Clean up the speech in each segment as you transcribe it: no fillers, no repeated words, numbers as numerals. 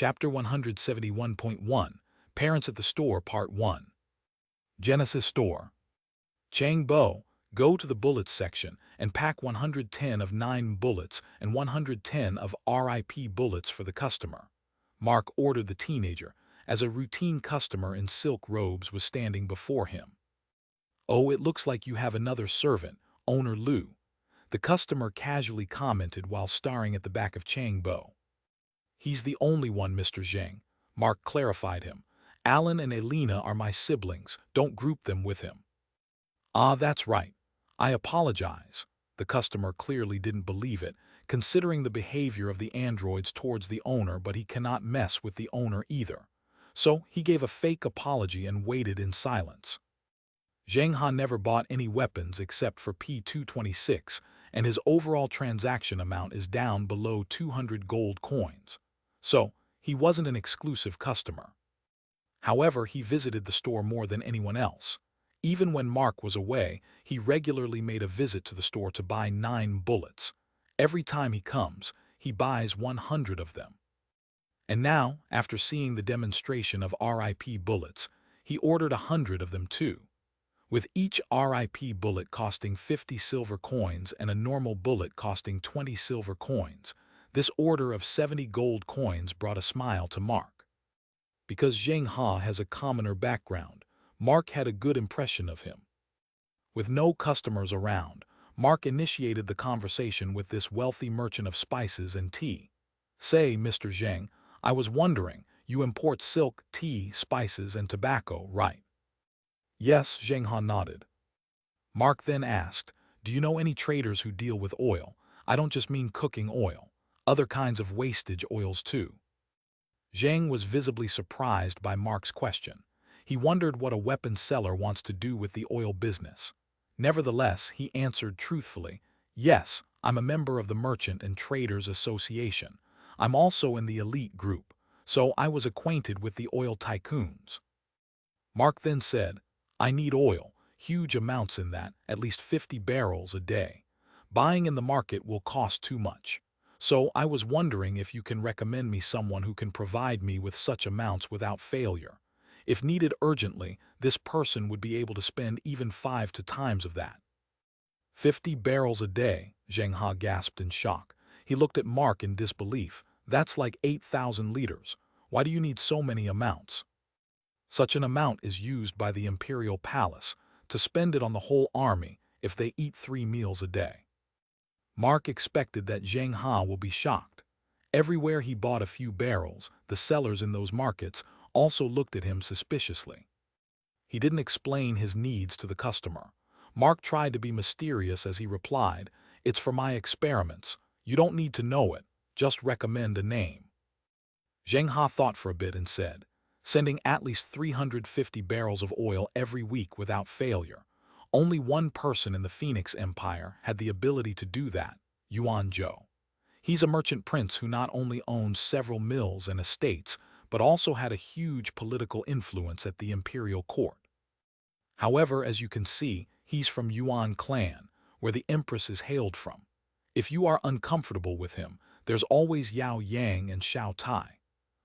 Chapter 171.1, Parents at the Store, Part 1. Genesis Store. Chang Bo, go to the bullets section and pack 110 of 9 bullets and 110 of RIP bullets for the customer. Mark ordered the teenager, as a routine customer in silk robes was standing before him. "Oh, it looks like you have another servant, owner Lu," the customer casually commented while staring at the back of Chang Bo. "He's the only one, Mr. Zheng," Mark clarified him. "Alan and Elena are my siblings, don't group them with him." "Ah, that's right. I apologize." The customer clearly didn't believe it, considering the behavior of the androids towards the owner, but he cannot mess with the owner either. So he gave a fake apology and waited in silence. Zheng Ha never bought any weapons except for P226, and his overall transaction amount is down below 200 gold coins. So, he wasn't an exclusive customer. However, he visited the store more than anyone else. Even when Mark was away, he regularly made a visit to the store to buy 9 bullets. Every time he comes, he buys 100 of them. And now, after seeing the demonstration of RIP bullets, he ordered 100 of them too. With each RIP bullet costing 50 silver coins and a normal bullet costing 20 silver coins, this order of 70 gold coins brought a smile to Mark. Because Zheng Ha has a commoner background, Mark had a good impression of him. With no customers around, Mark initiated the conversation with this wealthy merchant of spices and tea. "Say, Mr. Zheng, I was wondering, you import silk, tea, spices, and tobacco, right?" "Yes," Zheng Ha nodded. Mark then asked, "Do you know any traders who deal with oil? I don't just mean cooking oil. Other kinds of wastage oils too." Zheng was visibly surprised by Mark's question. He wondered what a weapons seller wants to do with the oil business. Nevertheless, he answered truthfully, "Yes, I'm a member of the Merchant and Traders Association. I'm also in the elite group, so I was acquainted with the oil tycoons." Mark then said, "I need oil, huge amounts in that, at least 50 barrels a day. Buying in the market will cost too much. So I was wondering if you can recommend me someone who can provide me with such amounts without failure. If needed urgently, this person would be able to spend even 5 times of that." 50 barrels a day, Zheng Ha gasped in shock. He looked at Mark in disbelief. "That's like 8,000 liters. Why do you need so many amounts?" "Such an amount is used by the Imperial Palace to spend it on the whole army if they eat 3 meals a day." Mark expected that Zheng Ha will be shocked. Everywhere he bought a few barrels, the sellers in those markets also looked at him suspiciously. He didn't explain his needs to the customer. Mark tried to be mysterious as he replied, "It's for my experiments. You don't need to know it. Just recommend a name." Zheng Ha thought for a bit and said, "Sending at least 350 barrels of oil every week without failure. Only one person in the Phoenix Empire had the ability to do that, Yuan Zhou. He's a merchant prince who not only owns several mills and estates, but also had a huge political influence at the imperial court. However, as you can see, he's from Yuan clan, where the empress is hailed from. If you are uncomfortable with him, there's always Yao Yang and Xiao Tai.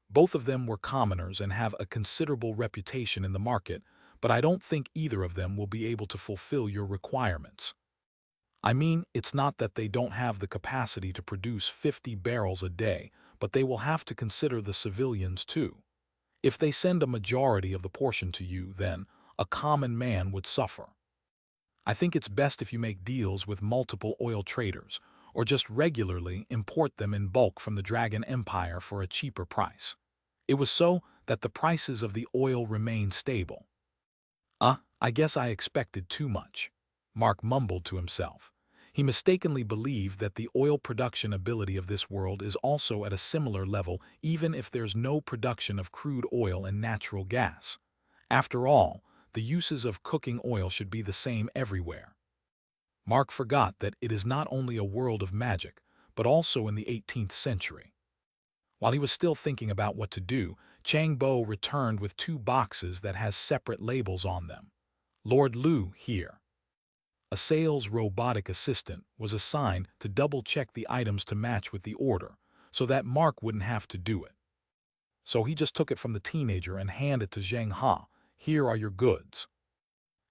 Both of them were commoners and have a considerable reputation in the market, but I don't think either of them will be able to fulfill your requirements. I mean, it's not that they don't have the capacity to produce 50 barrels a day, but they will have to consider the civilians too. If they send a majority of the portion to you, then a common man would suffer. I think it's best if you make deals with multiple oil traders, or just regularly import them in bulk from the Dragon Empire for a cheaper price. It was so that the prices of the oil remained stable." I guess I expected too much," Mark mumbled to himself. He mistakenly believed that the oil production ability of this world is also at a similar level even if there's no production of crude oil and natural gas. After all, the uses of cooking oil should be the same everywhere. Mark forgot that it is not only a world of magic, but also in the 18th century. While he was still thinking about what to do, Chang Bo returned with 2 boxes that has separate labels on them. "Lord Lu here." A sales robotic assistant was assigned to double-check the items to match with the order, so that Mark wouldn't have to do it. So he just took it from the teenager and handed it to Zheng Ha. Here are your goods.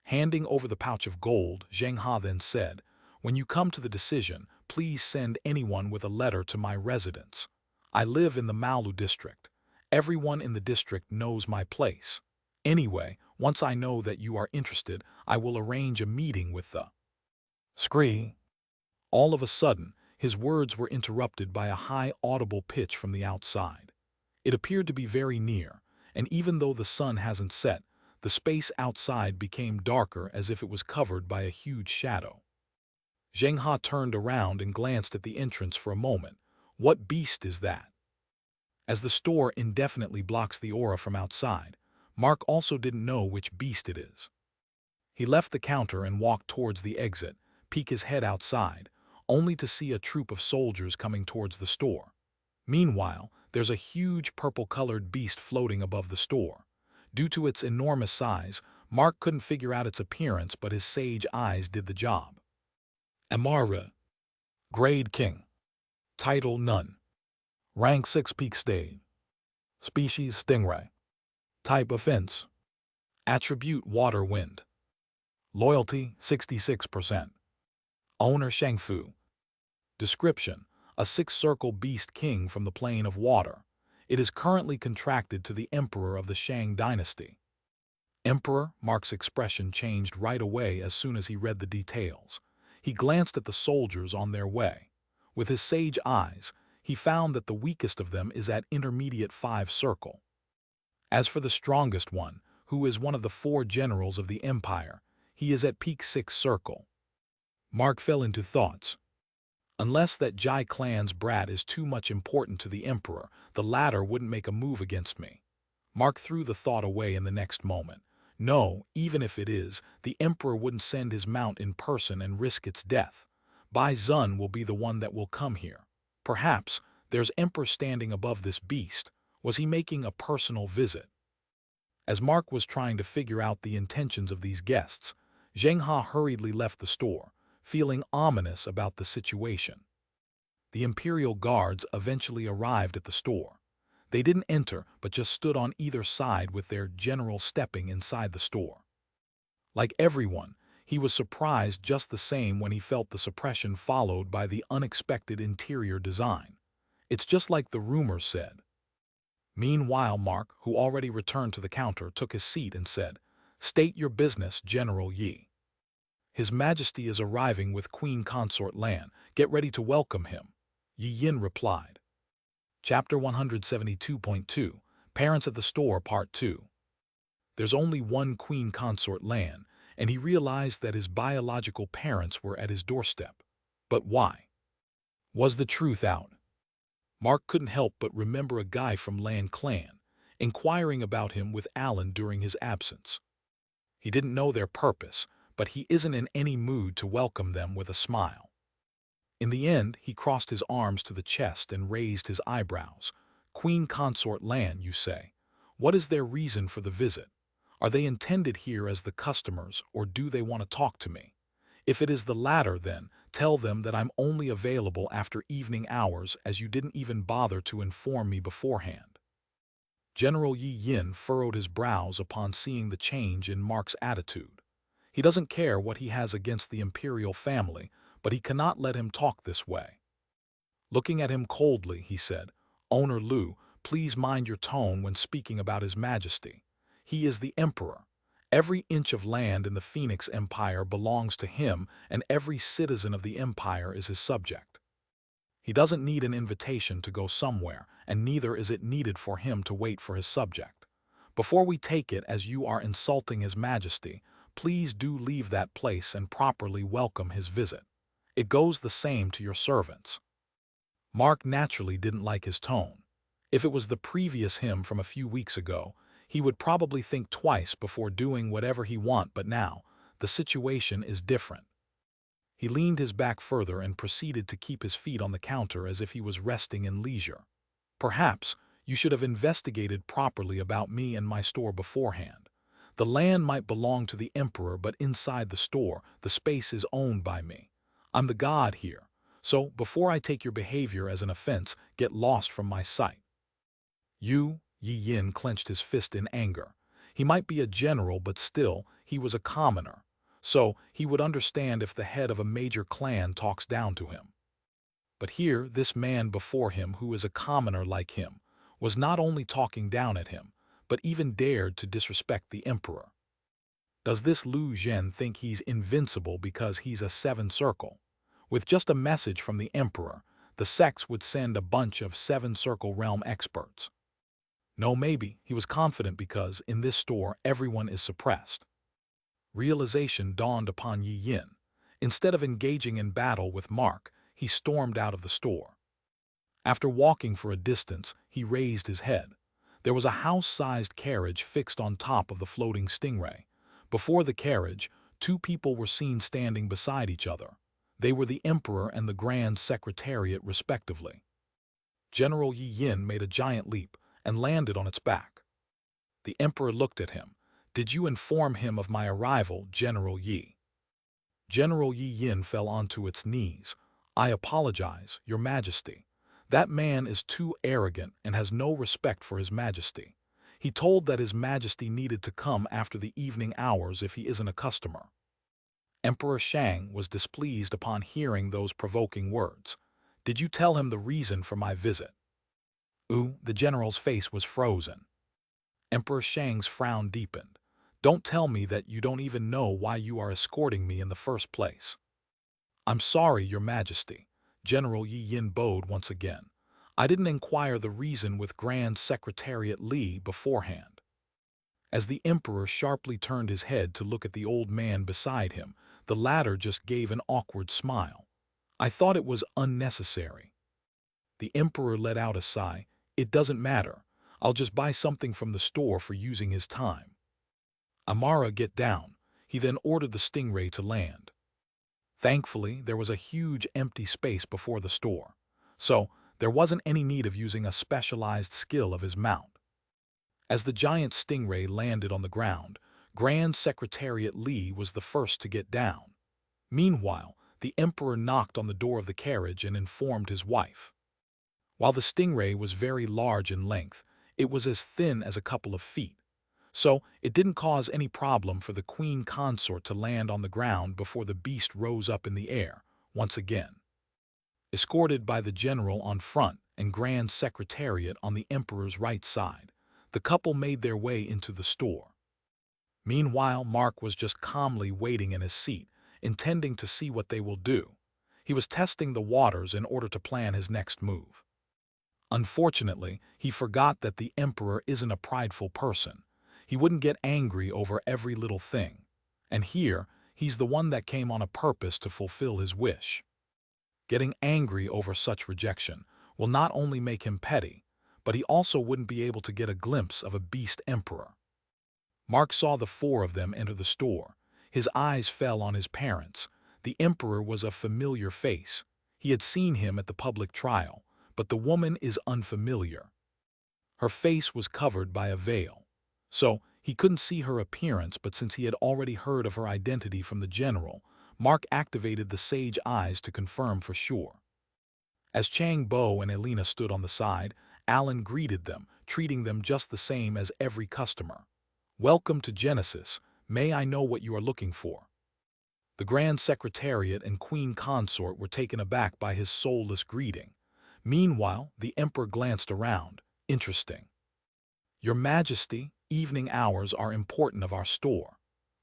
Handing over the pouch of gold, Zheng Ha then said, when you come to the decision, please send anyone with a letter to my residence. I live in the Malu district. Everyone in the district knows my place. Anyway, once I know that you are interested, I will arrange a meeting with the Scree. All of a sudden, his words were interrupted by a high audible pitch from the outside. It appeared to be very near, and even though the sun hasn't set, the space outside became darker as if it was covered by a huge shadow. Zheng Ha turned around and glanced at the entrance for a moment. What beast is that? As the store indefinitely blocks the aura from outside, Mark also didn't know which beast it is. He left the counter and walked towards the exit, peek his head outside, only to see a troop of soldiers coming towards the store. Meanwhile, there's a huge purple-colored beast floating above the store. Due to its enormous size, Mark couldn't figure out its appearance, but his sage eyes did the job. Amara. Grade King. Title None. Rank 6 Peak Stage. Species Stingray. Type Offense. Attribute Water Wind. Loyalty 66%. Owner Shangfu. Description: a six-circle beast king from the plane of water. It is currently contracted to the emperor of the Shang dynasty. Emperor? Mark's expression changed right away as soon as he read the details. He glanced at the soldiers on their way. With his sage eyes, he found that the weakest of them is at intermediate 5 circle. As for the strongest one, who is one of the 4 generals of the empire, he is at peak 6 circle. Mark fell into thoughts. Unless that Jai clan's brat is too much important to the emperor, the latter wouldn't make a move against me. Mark threw the thought away in the next moment. No, even if it is, the emperor wouldn't send his mount in person and risk its death. Bai Zun will be the one that will come here. Perhaps there's emperor standing above this beast. Was he making a personal visit? As Mark was trying to figure out the intentions of these guests, Zheng Ha hurriedly left the store, feeling ominous about the situation. The Imperial Guards eventually arrived at the store. They didn't enter, but just stood on either side with their general stepping inside the store. Like everyone, he was surprised just the same when he felt the suppression followed by the unexpected interior design. It's just like the rumors said. Meanwhile, Mark, who already returned to the counter, took his seat and said, "State your business, General Yi." "His Majesty is arriving with Queen Consort Lan. Get ready to welcome him," Yi Yin replied. Chapter 172.2, Parents at the Store Part 2. There's only one Queen Consort Lan, and he realized that his biological parents were at his doorstep. But why? Was the truth out? Mark couldn't help but remember a guy from Lan clan, inquiring about him with Alan during his absence. He didn't know their purpose, but he isn't in any mood to welcome them with a smile. In the end, he crossed his arms to the chest and raised his eyebrows. "Queen Consort Lan, you say? What is their reason for the visit? Are they intended here as the customers, or do they want to talk to me? If it is the latter, then tell them that I'm only available after evening hours, as you didn't even bother to inform me beforehand." General Yi Yin furrowed his brows upon seeing the change in Mark's attitude. He doesn't care what he has against the imperial family, but he cannot let him talk this way. Looking at him coldly, he said, "Owner Lu, please mind your tone when speaking about His Majesty. He is the emperor. Every inch of land in the Phoenix Empire belongs to him, and every citizen of the empire is his subject. He doesn't need an invitation to go somewhere, and neither is it needed for him to wait for his subject. Before we take it as you are insulting His Majesty, please do leave that place and properly welcome his visit. It goes the same to your servants." Mark naturally didn't like his tone. If it was the previous him from a few weeks ago, he would probably think twice before doing whatever he want, but now, the situation is different. He leaned his back further and proceeded to keep his feet on the counter as if he was resting in leisure. "Perhaps you should have investigated properly about me and my store beforehand. The land might belong to the emperor, but inside the store, the space is owned by me. I'm the god here, so before I take your behavior as an offense, get lost from my sight." "You Yi Yin clenched his fist in anger. He might be a general, but still, he was a commoner. So, he would understand if the head of a major clan talks down to him. But here, this man before him, who is a commoner like him, was not only talking down at him, but even dared to disrespect the emperor. Does this Lu Zhen think he's invincible because he's a seven circle? With just a message from the emperor, the sects would send a bunch of seven-circle realm experts. No, maybe he was confident because, in this store, everyone is suppressed. Realization dawned upon Yi Yin. Instead of engaging in battle with Mark, he stormed out of the store. After walking for a distance, he raised his head. There was a house-sized carriage fixed on top of the floating stingray. Before the carriage, two people were seen standing beside each other. They were the Emperor and the Grand Secretariat, respectively. General Yi Yin made a giant leap and landed on its back. The Emperor looked at him. "Did you inform him of my arrival, General Yi?" General Yi Yin fell onto its knees. "I apologize, Your Majesty. That man is too arrogant and has no respect for His Majesty. He told that His Majesty needed to come after the evening hours if he isn't a customer." Emperor Shang was displeased upon hearing those provoking words. "Did you tell him the reason for my visit?" The general's face was frozen. Emperor Shang's frown deepened. "Don't tell me that you don't even know why you are escorting me in the first place." "I'm sorry, Your Majesty." General Yi Yin bowed once again. "I didn't inquire the reason with Grand Secretariat Li beforehand." As the emperor sharply turned his head to look at the old man beside him, the latter just gave an awkward smile. "I thought it was unnecessary." The emperor let out a sigh. "It doesn't matter. I'll just buy something from the store for using his time." "Amara, get down." He then ordered the stingray to land. Thankfully, there was a huge empty space before the store, so there wasn't any need of using a specialized skill of his mount. As the giant stingray landed on the ground, Grand Secretariat Li was the first to get down. Meanwhile, the emperor knocked on the door of the carriage and informed his wife. While the stingray was very large in length, it was as thin as a couple of feet. So, it didn't cause any problem for the queen consort to land on the ground before the beast rose up in the air, once again. Escorted by the general on front and Grand Secretariat on the emperor's right side, the couple made their way into the store. Meanwhile, Mark was just calmly waiting in his seat, intending to see what they will do. He was testing the waters in order to plan his next move. Unfortunately, he forgot that the emperor isn't a prideful person. He wouldn't get angry over every little thing. And here, he's the one that came on a purpose to fulfill his wish. Getting angry over such rejection will not only make him petty, but he also wouldn't be able to get a glimpse of a beast emperor. Mark saw the four of them enter the store. His eyes fell on his parents. The emperor was a familiar face. He had seen him at the public trial, but the woman is unfamiliar. Her face was covered by a veil. So, he couldn't see her appearance, but since he had already heard of her identity from the general, Mark activated the sage eyes to confirm for sure. As Chang Bo and Elena stood on the side, Alan greeted them, treating them just the same as every customer. "Welcome to Genesis. May I know what you are looking for?" The Grand Secretariat and Queen Consort were taken aback by his soulless greeting. Meanwhile, the Emperor glanced around. "Interesting." "Your Majesty, evening hours are important of our store."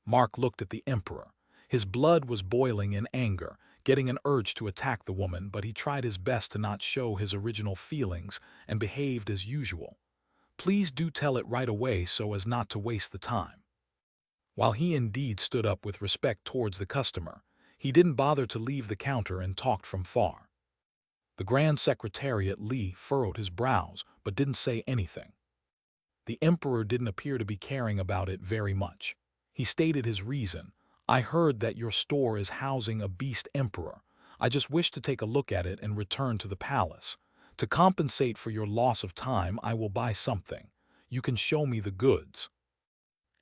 Mark looked at the Emperor. His blood was boiling in anger, getting an urge to attack the woman, but he tried his best to not show his original feelings and behaved as usual. "Please do tell it right away so as not to waste the time." While he indeed stood up with respect towards the customer, he didn't bother to leave the counter and talked from far. The Grand Secretariat Li furrowed his brows but didn't say anything. The Emperor didn't appear to be caring about it very much. He stated his reason. "I heard that your store is housing a beast emperor. I just wish to take a look at it and return to the palace. To compensate for your loss of time, I will buy something. You can show me the goods."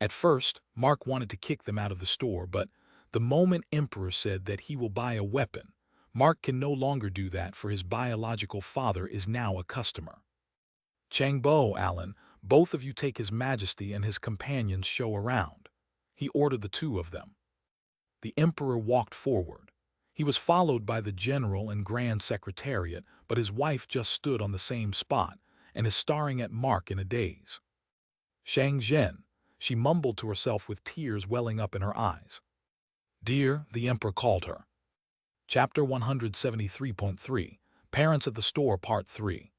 At first, Mark wanted to kick them out of the store, but the moment Emperor said that he will buy a weapon, Mark can no longer do that, for his biological father is now a customer. "Changbo, Alan, both of you take His Majesty and his companions show around." He ordered the two of them. The emperor walked forward. He was followed by the general and grand secretariat, but his wife just stood on the same spot and is staring at Mark in a daze. "Shang Zhen," she mumbled to herself with tears welling up in her eyes. "Dear," the emperor called her. Chapter 173.3, Parents at the Store Part 3.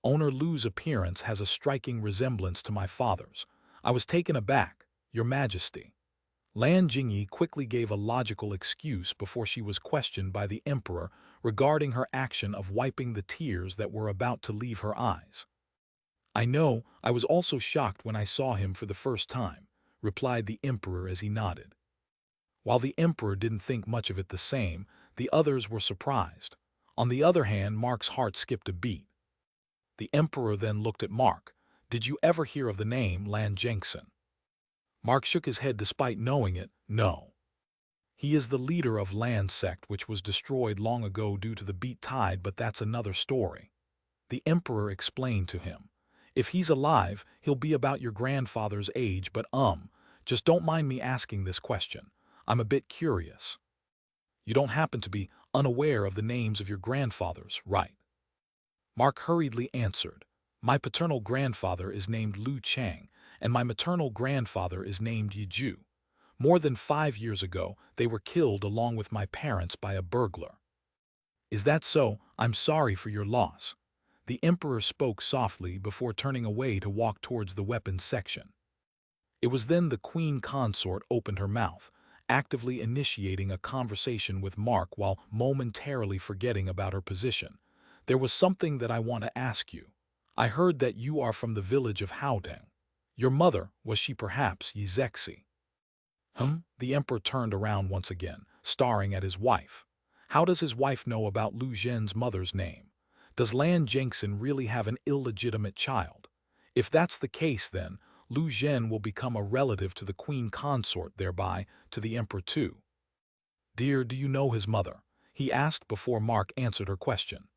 Owner Lu's appearance has a striking resemblance to my father's. I was taken aback, Your Majesty. Lan Jingyi quickly gave a logical excuse before she was questioned by the emperor regarding her action of wiping the tears that were about to leave her eyes. "I know, I was also shocked when I saw him for the first time," replied the emperor as he nodded. While the emperor didn't think much of it the same, the others were surprised. On the other hand, Mark's heart skipped a beat. The emperor then looked at Mark. "Did you ever hear of the name Lan Jingson?" Mark shook his head despite knowing it. "No. He is the leader of Lan sect, which was destroyed long ago due to the beat tide, but that's another story." The emperor explained to him. "If he's alive, he'll be about your grandfather's age, but just don't mind me asking this question. I'm a bit curious. You don't happen to be unaware of the names of your grandfathers, right?" Mark hurriedly answered. "My paternal grandfather is named Lu Chang, and my maternal grandfather is named Yiju. More than 5 years ago, they were killed along with my parents by a burglar." "Is that so? I'm sorry for your loss." The emperor spoke softly before turning away to walk towards the weapons section. It was then the queen consort opened her mouth, actively initiating a conversation with Mark while momentarily forgetting about her position. "There was something that I want to ask you. I heard that you are from the village of Haodeng. Your mother, was she perhaps Yizexi?" The emperor turned around once again, staring at his wife. How does his wife know about Lu Zhen's mother's name? Does Lan Jingson really have an illegitimate child? If that's the case, then Lu Zhen will become a relative to the queen consort, thereby to the emperor too. "Dear, do you know his mother?" he asked before Mark answered her question.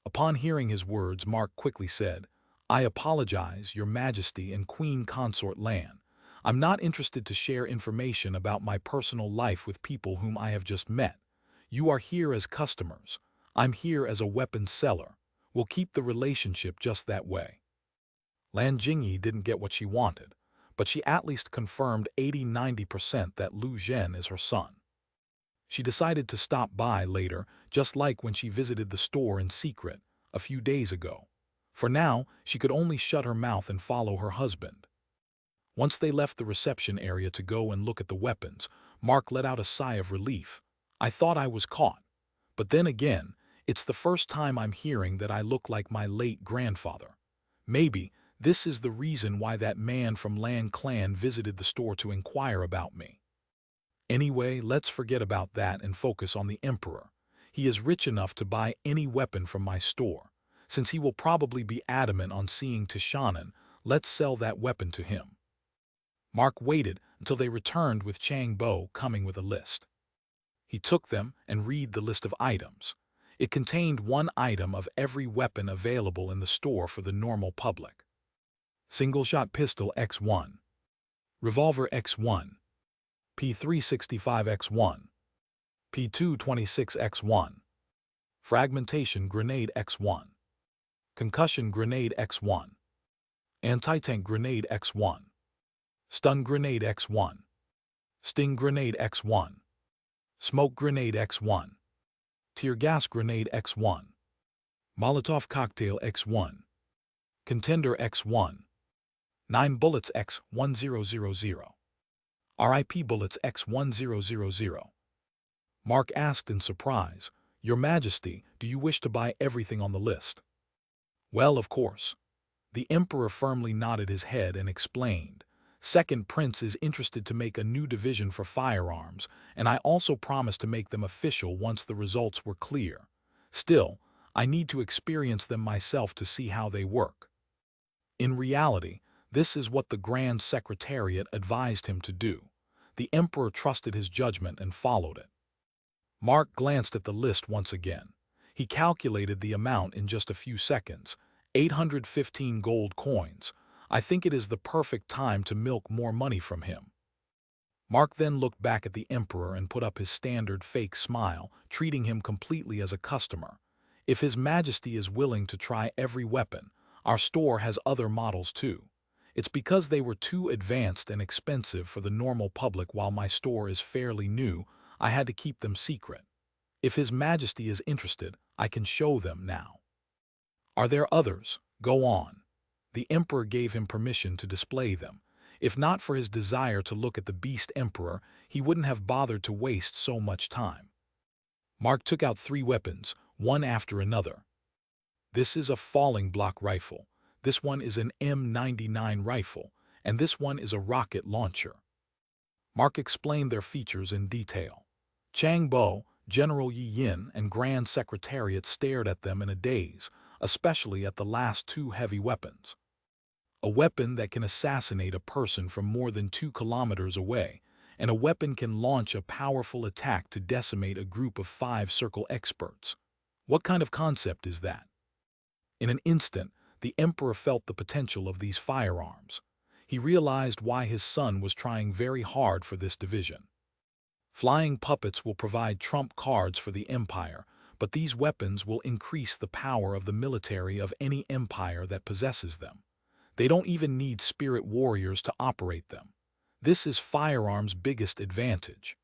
Upon hearing his words, Mark quickly said, "I apologize, Your Majesty and Queen Consort Lan. I'm not interested to share information about my personal life with people whom I have just met. You are here as customers. I'm here as a weapons seller. We'll keep the relationship just that way." Lan Jingyi didn't get what she wanted, but she at least confirmed 80–90% that Lu Zhen is her son. She decided to stop by later, just like when she visited the store in secret a few days ago. For now, she could only shut her mouth and follow her husband. Once they left the reception area to go and look at the weapons, Mark let out a sigh of relief. "I thought I was caught. But then again, it's the first time I'm hearing that I look like my late grandfather. Maybe this is the reason why that man from Lan Clan visited the store to inquire about me. Anyway, let's forget about that and focus on the emperor. He is rich enough to buy any weapon from my store. Since he will probably be adamant on seeing Tishanan, let's sell that weapon to him." Mark waited until they returned with Chang Bo coming with a list. He took them and read the list of items. It contained 1 item of every weapon available in the store for the normal public. Single-shot pistol X1, revolver X1, P365 X1, P226 X1, fragmentation grenade X1, concussion grenade X1, anti-tank grenade X1, stun grenade X1, sting grenade X1, smoke grenade X1, tear gas grenade X1, Molotov cocktail X1, contender X1, 9 bullets X1000, RIP bullets X1000. Mark asked in surprise, "Your Majesty, do you wish to buy everything on the list?" "Well, of course." The emperor firmly nodded his head and explained, "Second Prince is interested to make a new division for firearms, and I also promised to make them official once the results were clear. Still, I need to experience them myself to see how they work." In reality, this is what the Grand Secretariat advised him to do. The emperor trusted his judgment and followed it. Mark glanced at the list once again. He calculated the amount in just a few seconds: 815 gold coins, I think it is the perfect time to milk more money from him." Mark then looked back at the Emperor and put up his standard fake smile, treating him completely as a customer. "If His Majesty is willing to try every weapon, our store has other models too. It's because they were too advanced and expensive for the normal public while my store is fairly new, I had to keep them secret. If His Majesty is interested, I can show them now." "Are there others? Go on." The Emperor gave him permission to display them. If not for his desire to look at the Beast Emperor, he wouldn't have bothered to waste so much time. Mark took out 3 weapons, one after another. "This is a falling block rifle, this one is an M99 rifle, and this one is a rocket launcher." Mark explained their features in detail. Chang Bo, General Yi Yin, and Grand Secretariat stared at them in a daze, especially at the last 2 heavy weapons. A weapon that can assassinate a person from more than 2 kilometers away, and a weapon can launch a powerful attack to decimate a group of 5 circle experts. What kind of concept is that? In an instant, the Emperor felt the potential of these firearms. He realized why his son was trying very hard for this division. Flying puppets will provide trump cards for the Empire, but these weapons will increase the power of the military of any empire that possesses them. They don't even need spirit warriors to operate them. This is firearms' biggest advantage.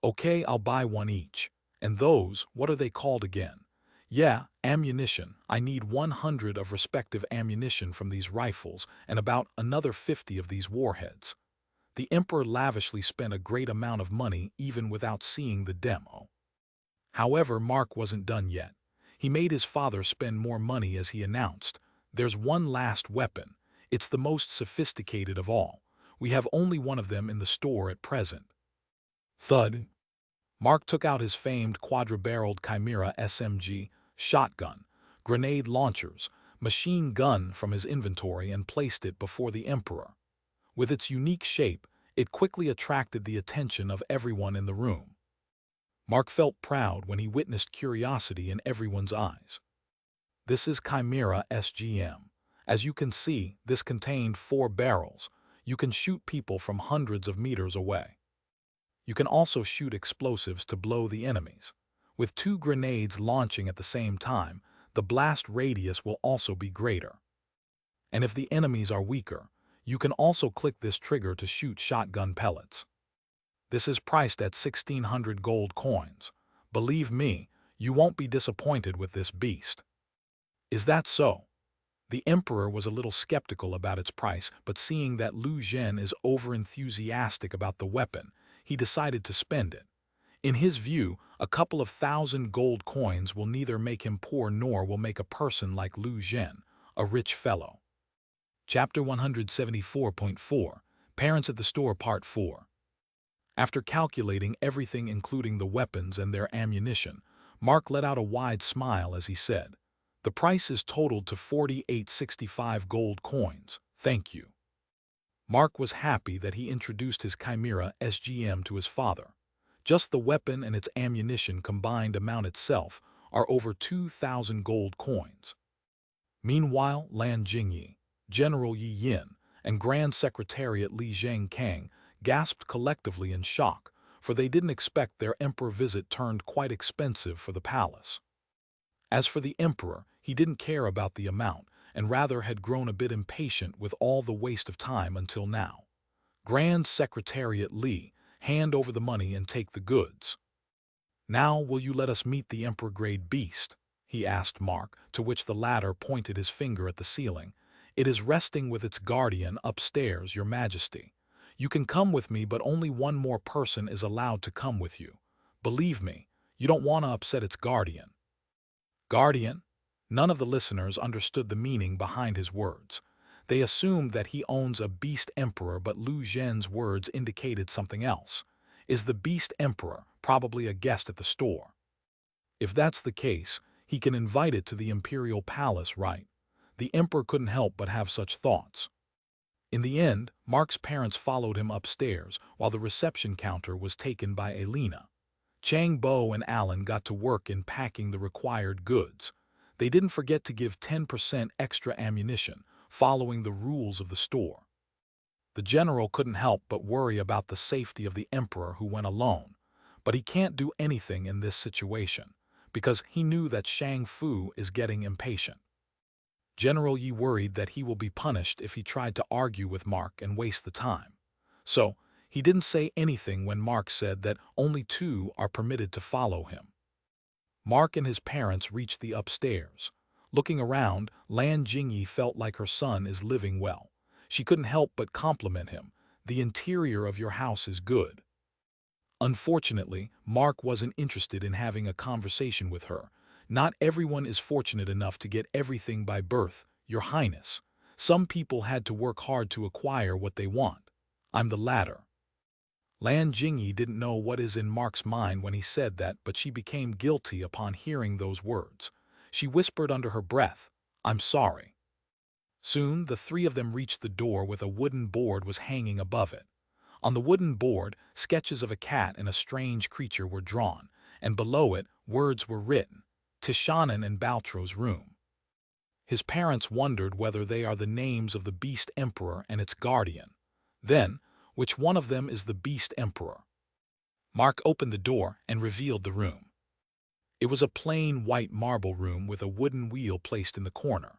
"Okay, I'll buy one each. And those, what are they called again?" "Yeah, ammunition. I need 100 of respective ammunition from these rifles and about another 50 of these warheads." The Emperor lavishly spent a great amount of money even without seeing the demo. However, Mark wasn't done yet. He made his father spend more money as he announced, "There's one last weapon. It's the most sophisticated of all. We have only one of them in the store at present." Thud. Mark took out his famed quadra-barreled Chimera SMG, shotgun, grenade launchers, machine gun from his inventory and placed it before the Emperor. With its unique shape, it quickly attracted the attention of everyone in the room. Mark felt proud when he witnessed curiosity in everyone's eyes. "This is Chimera SGM. As you can see, this contained 4 barrels. You can shoot people from hundreds of meters away. You can also shoot explosives to blow the enemies. With 2 grenades launching at the same time, the blast radius will also be greater. And if the enemies are weaker, you can also click this trigger to shoot shotgun pellets. This is priced at 1,600 gold coins. Believe me, you won't be disappointed with this beast." "Is that so?" The Emperor was a little skeptical about its price, but seeing that Lu Zhen is over-enthusiastic about the weapon, he decided to spend it. In his view, a couple of 1,000 gold coins will neither make him poor nor will make a person like Lu Zhen a rich fellow. Chapter 174.4, Parents at the Store Part 4. After calculating everything including the weapons and their ammunition, Mark let out a wide smile as he said, "The price is totaled to 4865 gold coins, thank you." Mark was happy that he introduced his Chimera SGM to his father. Just the weapon and its ammunition combined amount itself are over 2,000 gold coins. Meanwhile, Lan Jingyi, General Yi Yin, and Grand Secretariat Li Zhengkang gasped collectively in shock, for they didn't expect their emperor visit turned quite expensive for the palace. As for the Emperor, he didn't care about the amount, and rather had grown a bit impatient with all the waste of time until now. "Grand Secretariat Li, hand over the money and take the goods." "Now will you let us meet the Emperor-grade beast?" he asked Mark, to which the latter pointed his finger at the ceiling. "It is resting with its guardian upstairs, Your Majesty. You can come with me, but only one more person is allowed to come with you. Believe me, you don't want to upset its guardian." Guardian? None of the listeners understood the meaning behind his words. They assumed that he owns a beast emperor, but Lu Zhen's words indicated something else. Is the beast emperor probably a guest at the store? If that's the case, he can invite it to the imperial palace, right? The emperor couldn't help but have such thoughts. In the end, Mark's parents followed him upstairs, while the reception counter was taken by Elena. Chang Bo and Alan got to work in packing the required goods. They didn't forget to give 10% extra ammunition, following the rules of the store. The general couldn't help but worry about the safety of the emperor who went alone, but he can't do anything in this situation, because he knew that Shang Fu is getting impatient. General Yi worried that he will be punished if he tried to argue with Mark and waste the time. So, he didn't say anything when Mark said that only 2 are permitted to follow him. Mark and his parents reached the upstairs. Looking around, Lan Jingyi felt like her son is living well. She couldn't help but compliment him. The interior of your house is good. Unfortunately, Mark wasn't interested in having a conversation with her. Not everyone is fortunate enough to get everything by birth, Your Highness. Some people had to work hard to acquire what they want. I'm the latter. Lan Jingyi didn't know what is in Mark's mind when he said that, but she became guilty upon hearing those words. She whispered under her breath, I'm sorry. Soon, the 3 of them reached the door with a wooden board was hanging above it. On the wooden board, sketches of a cat and a strange creature were drawn, and below it, words were written, Tishanan and Baltro's room. His parents wondered whether they are the names of the Beast Emperor and its guardian. Then, which one of them is the Beast Emperor? Mark opened the door and revealed the room. It was a plain white marble room with a wooden wheel placed in the corner.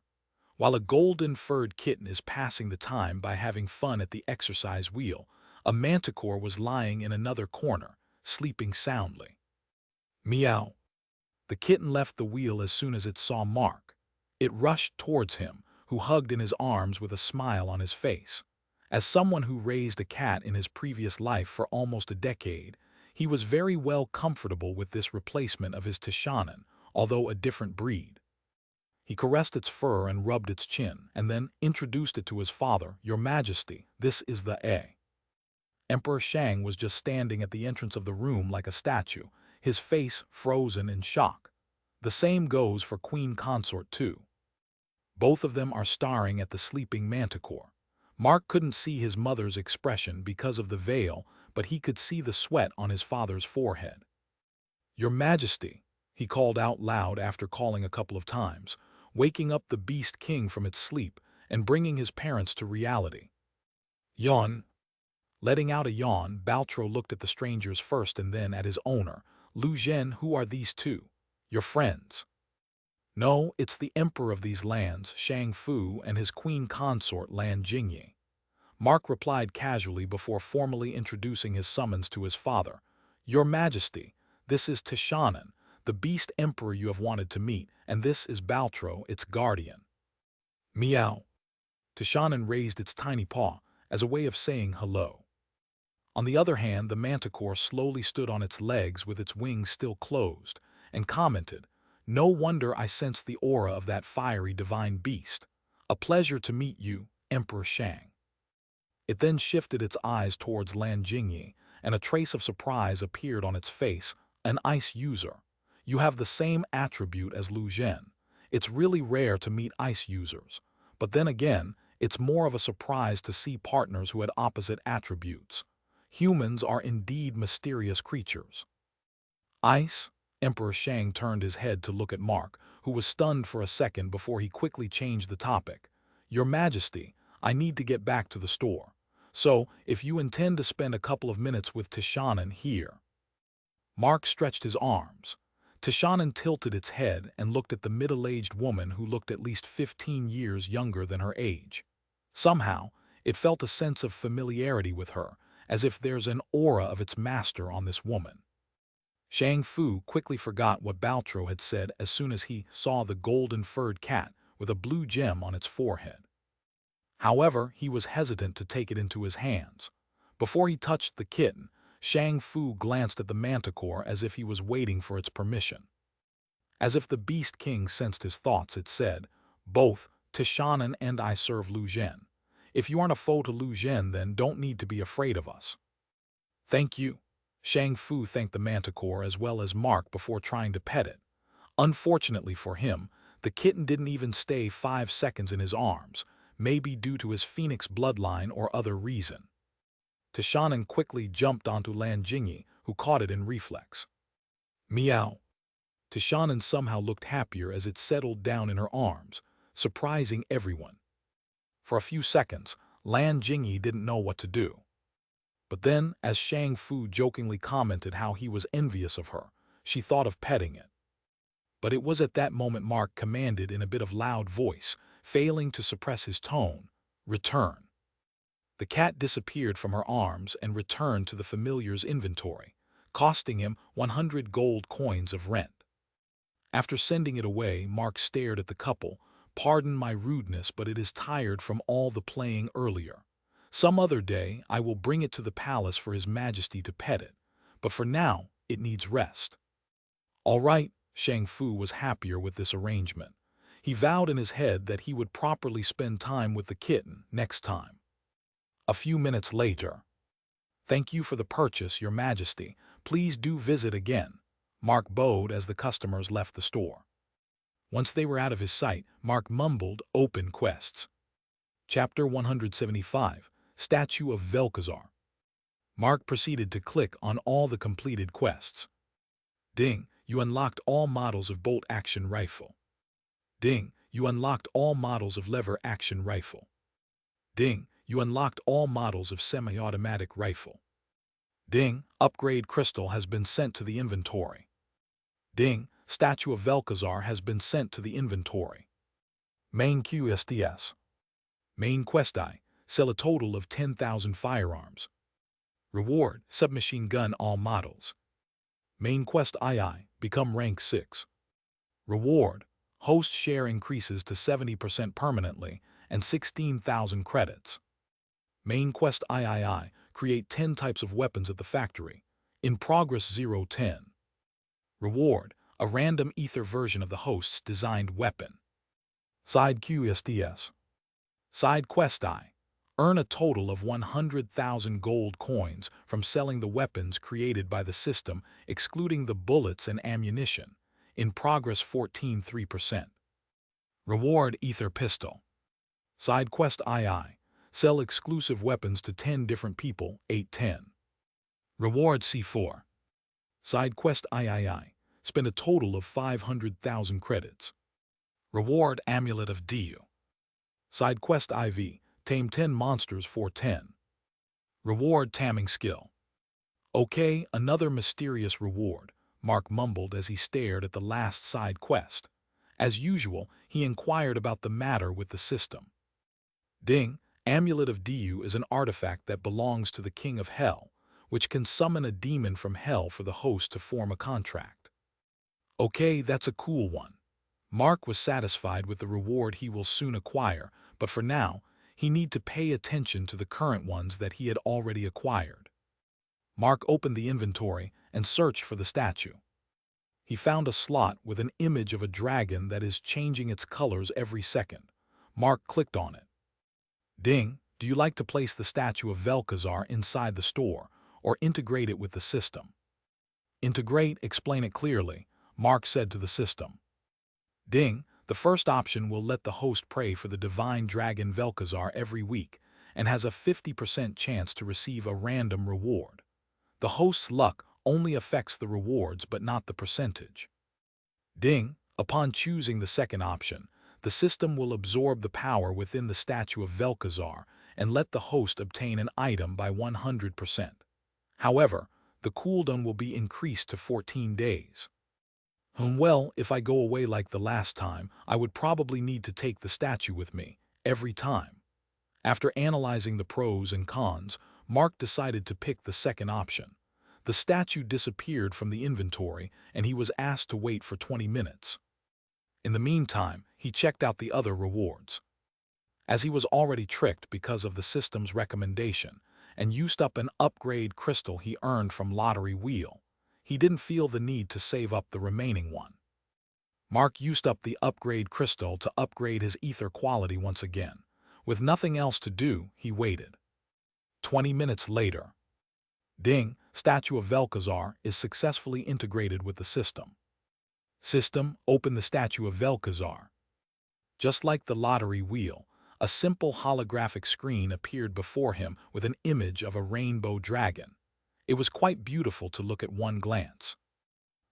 While a golden furred kitten is passing the time by having fun at the exercise wheel, a manticore was lying in another corner, sleeping soundly. Meow. The kitten left the wheel as soon as it saw Mark. It rushed towards him, who hugged in his arms with a smile on his face. As someone who raised a cat in his previous life for almost a decade, he was very well comfortable with this replacement of his Tishanan, although a different breed. He caressed its fur and rubbed its chin, and then introduced it to his father. Your Majesty, this is the A. Emperor Shang was just standing at the entrance of the room like a statue, his face frozen in shock. The same goes for Queen Consort too. Both of them are staring at the sleeping manticore. Mark couldn't see his mother's expression because of the veil, but he could see the sweat on his father's forehead. Your Majesty, he called out loud after calling a couple of times, waking up the Beast King from its sleep and bringing his parents to reality. Yawn. Letting out a yawn, Baltro looked at the strangers first and then at his owner. Lu Zhen, who are these 2? Your friends? No, it's the emperor of these lands, Shang Fu, and his queen consort, Lan Jingyi. Mark replied casually before formally introducing his summons to his father. Your Majesty, this is Tishanan, the beast emperor you have wanted to meet, and this is Baltro, its guardian. Meow. Tishanan raised its tiny paw as a way of saying hello. On the other hand, the manticore slowly stood on its legs with its wings still closed, and commented, No wonder I sense the aura of that fiery divine beast. A pleasure to meet you, Emperor Shang. It then shifted its eyes towards Lan Jingyi, and a trace of surprise appeared on its face. An ice user. You have the same attribute as Lu Zhen. It's really rare to meet ice users, but then again, it's more of a surprise to see partners who had opposite attributes. Humans are indeed mysterious creatures. Ice? Emperor Shang turned his head to look at Mark, who was stunned for a second before he quickly changed the topic. Your Majesty, I need to get back to the store. So, if you intend to spend a couple of minutes with Tishanan here. Mark stretched his arms. Tishanan tilted its head and looked at the middle-aged woman who looked at least 15 years younger than her age. Somehow, it felt a sense of familiarity with her, as if there's an aura of its master on this woman. Shang Fu quickly forgot what Baltro had said as soon as he saw the golden-furred cat with a blue gem on its forehead. However, he was hesitant to take it into his hands. Before he touched the kitten, Shang Fu glanced at the manticore as if he was waiting for its permission. As if the Beast King sensed his thoughts, it said, Both Tishanan and I serve Lu Zhen. If you aren't a foe to Lu Zhen, then don't need to be afraid of us. Thank you. Shang Fu thanked the manticore as well as Mark before trying to pet it. Unfortunately for him, the kitten didn't even stay 5 seconds in his arms, maybe due to his phoenix bloodline or other reason. Tishanan quickly jumped onto Lan Jingyi, who caught it in reflex. Meow. Tishanan somehow looked happier as it settled down in her arms, surprising everyone. For a few seconds, Lan Jingyi didn't know what to do. But then, as Shang Fu jokingly commented how he was envious of her, she thought of petting it. But it was at that moment Mark commanded in a bit of loud voice, failing to suppress his tone, "Return." The cat disappeared from her arms and returned to the familiar's inventory, costing him 100 gold coins of rent. After sending it away, Mark stared at the couple. "Pardon my rudeness, but it is tired from all the playing earlier. Some other day I will bring it to the palace for His Majesty to pet it, but for now it needs rest." All right, Shang Fu was happier with this arrangement. He vowed in his head that he would properly spend time with the kitten next time. A few minutes later. "Thank you for the purchase, Your Majesty. Please do visit again," Mark bowed as the customers left the store. Once they were out of his sight, Mark mumbled, "Open quests." Chapter 175, Statue of Velkazar. Mark proceeded to click on all the completed quests. Ding, you unlocked all models of bolt-action rifle. Ding, you unlocked all models of lever-action rifle. Ding, you unlocked all models of semi-automatic rifle. Ding, upgrade crystal has been sent to the inventory. Ding, statue of Velkazar has been sent to the inventory. Main QSTS. Main quest I, sell a total of 10,000 firearms. Reward, submachine gun all models. Main quest II, become rank 6. Reward, host share increases to 70% permanently and 16,000 credits. Main quest III, create 10 types of weapons at the factory. In progress 010. Reward, a random ether version of the host's designed weapon. Side QSTS. Side quest I, earn a total of 100,000 gold coins from selling the weapons created by the system, excluding the bullets and ammunition. In progress 14.3%. Reward, ether pistol. Side quest II, sell exclusive weapons to 10 different people, 810. Reward C4. Side quest III, spend a total of 500,000 credits. Reward, amulet of Diu. Side quest IV, tame 10 monsters 410. Reward, tamming skill. Okay, another mysterious reward, Mark mumbled as he stared at the last side quest. As usual, he inquired about the matter with the system. Ding, amulet of Diu is an artifact that belongs to the King of Hell, which can summon a demon from hell for the host to form a contract. Okay, that's a cool one. Mark was satisfied with the reward he will soon acquire, but for now, he need to pay attention to the current ones that he had already acquired. Mark opened the inventory and searched for the statue. He found a slot with an image of a dragon that is changing its colors every second. Mark clicked on it. Ding, do you like to place the statue of Velkazar inside the store or integrate it with the system? Integrate, explain it clearly, Mark said to the system. Ding, the first option will let the host pray for the divine dragon Velkazar every week and has a 50% chance to receive a random reward. The host's luck only affects the rewards but not the percentage. Ding, upon choosing the second option, the system will absorb the power within the statue of Velkazar and let the host obtain an item by 100%. However, the cooldown will be increased to 14 days. Well, if I go away like the last time, I would probably need to take the statue with me, every time. After analyzing the pros and cons, Mark decided to pick the second option. The statue disappeared from the inventory and he was asked to wait for 20 minutes. In the meantime, he checked out the other rewards. As he was already tricked because of the system's recommendation and used up an upgrade crystal he earned from Lottery Wheel, he didn't feel the need to save up the remaining one. Mark used up the upgrade crystal to upgrade his ether quality once again. With nothing else to do, he waited. 20 minutes later. Ding, statue of Velkazar is successfully integrated with the system. System, open the statue of Velkazar. Just like the lottery wheel, a simple holographic screen appeared before him with an image of a rainbow dragon. It was quite beautiful to look at one glance.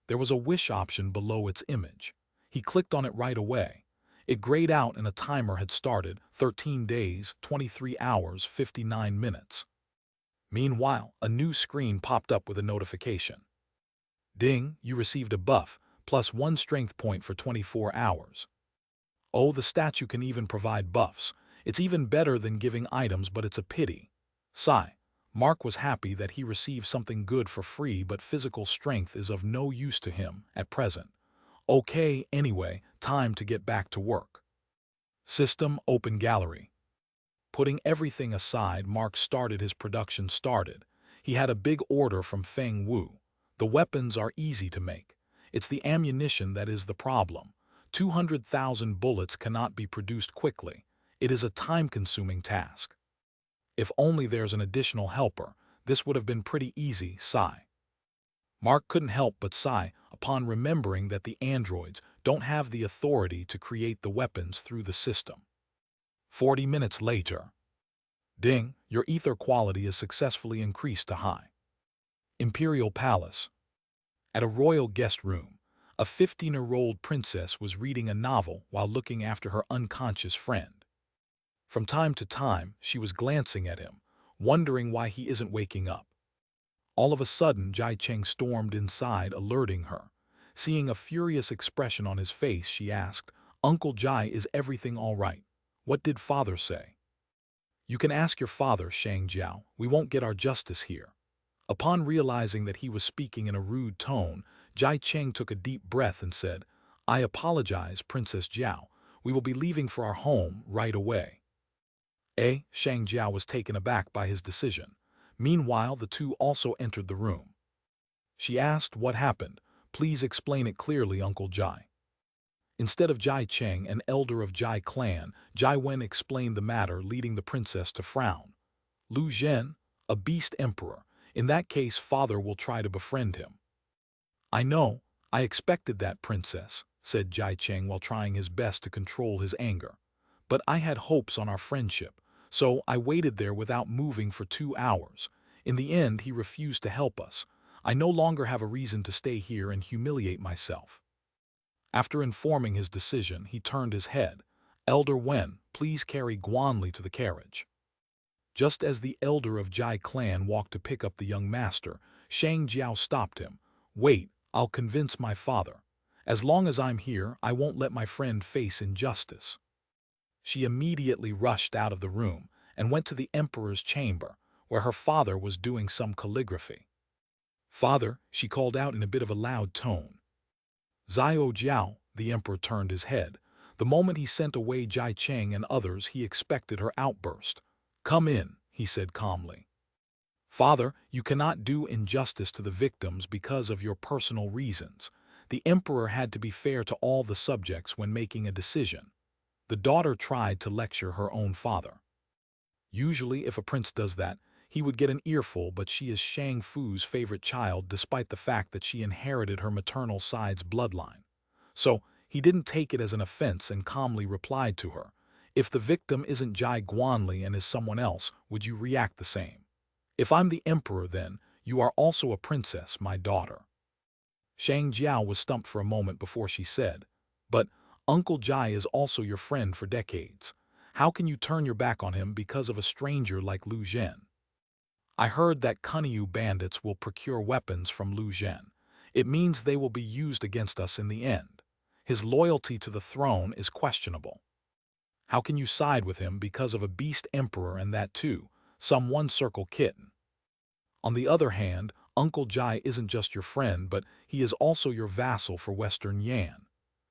There was a wish option below its image. He clicked on it right away. It grayed out and a timer had started, 13 days, 23 hours, 59 minutes. Meanwhile, a new screen popped up with a notification. Ding, you received a buff, plus 1 strength point for 24 hours. Oh, the statue can even provide buffs. It's even better than giving items, but it's a pity. Sigh. Mark was happy that he received something good for free, but physical strength is of no use to him at present. Okay, anyway, time to get back to work. System Open Gallery. Putting everything aside, Mark started his production started. He had a big order from Feng Wu. The weapons are easy to make. It's the ammunition that is the problem. 200,000 bullets cannot be produced quickly. It is a time-consuming task. If only there's an additional helper, this would have been pretty easy, sigh. Mark couldn't help but sigh upon remembering that the androids don't have the authority to create the weapons through the system. 40 minutes later. Ding, your ether quality is successfully increased to high. Imperial Palace. At a royal guest room, a 15-year-old princess was reading a novel while looking after her unconscious friend. From time to time, she was glancing at him, wondering why he isn't waking up. All of a sudden, Jai Cheng stormed inside, alerting her. Seeing a furious expression on his face, she asked, "Uncle Jai, is everything all right? What did father say?" "You can ask your father, Shang Jiao. We won't get our justice here." Upon realizing that he was speaking in a rude tone, Jai Cheng took a deep breath and said, "I apologize, Princess Jiao. We will be leaving for our home right away." Shang Jiao was taken aback by his decision. Meanwhile, the two also entered the room. She asked, "What happened? Please explain it clearly, Uncle Jai." Instead of Jai Cheng, an elder of Jai clan, Jai Wen explained the matter, leading the princess to frown. "Lu Zhen, a beast emperor. In that case, father will try to befriend him." "I know, I expected that, princess," said Jai Cheng while trying his best to control his anger. "But I had hopes on our friendship, so I waited there without moving for 2 hours. In the end, he refused to help us. I no longer have a reason to stay here and humiliate myself." After informing his decision, he turned his head. "Elder Wen, please carry Guanli to the carriage." Just as the elder of Jai clan walked to pick up the young master, Shang Jiao stopped him. "Wait, I'll convince my father. As long as I'm here, I won't let my friend face injustice." She immediately rushed out of the room and went to the emperor's chamber, where her father was doing some calligraphy. "Father," she called out in a bit of a loud tone. "Xiao Jiao," the emperor turned his head. The moment he sent away Jai Cheng and others, he expected her outburst. "Come in," he said calmly. "Father, you cannot do injustice to the victims because of your personal reasons." The emperor had to be fair to all the subjects when making a decision. The daughter tried to lecture her own father. Usually, if a prince does that, he would get an earful, but she is Shang Fu's favorite child despite the fact that she inherited her maternal side's bloodline. So, he didn't take it as an offense and calmly replied to her, "If the victim isn't Jai Guanli and is someone else, would you react the same? If I'm the emperor, then you are also a princess, my daughter." Shang Jiao was stumped for a moment before she said, "But Uncle Jai is also your friend for decades. How can you turn your back on him because of a stranger like Lu Zhen?" "I heard that Kunyu bandits will procure weapons from Lu Zhen. It means they will be used against us in the end. His loyalty to the throne is questionable. How can you side with him because of a beast emperor, and that too, some one-circle kitten? On the other hand, Uncle Jai isn't just your friend, but he is also your vassal for Western Yan.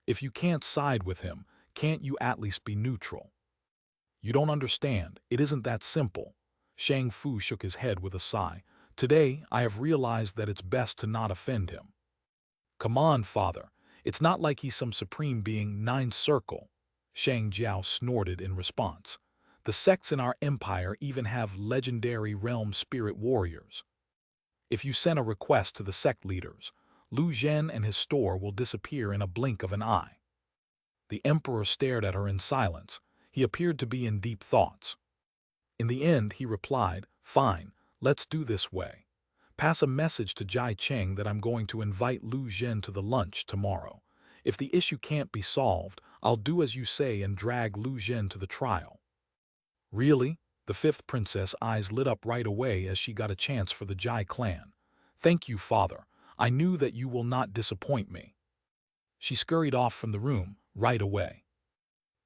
If you can't side with him, can't you at least be neutral?" "You don't understand. It isn't that simple." Shang Fu shook his head with a sigh. "Today, I have realized that it's best to not offend him." "Come on, father. It's not like he's some supreme being, ninth circle." Shang Jiao snorted in response. "The sects in our empire even have legendary realm spirit warriors. If you send a request to the sect leaders, Lu Zhen and his store will disappear in a blink of an eye." The emperor stared at her in silence. He appeared to be in deep thoughts. In the end, he replied, "Fine, let's do this way. Pass a message to Jai Cheng that I'm going to invite Lu Zhen to the lunch tomorrow. If the issue can't be solved, I'll do as you say and drag Lu Zhen to the trial." "Really?" The fifth princess' eyes lit up right away as she got a chance for the Jai clan. "Thank you, father. I knew that you will not disappoint me." She scurried off from the room right away.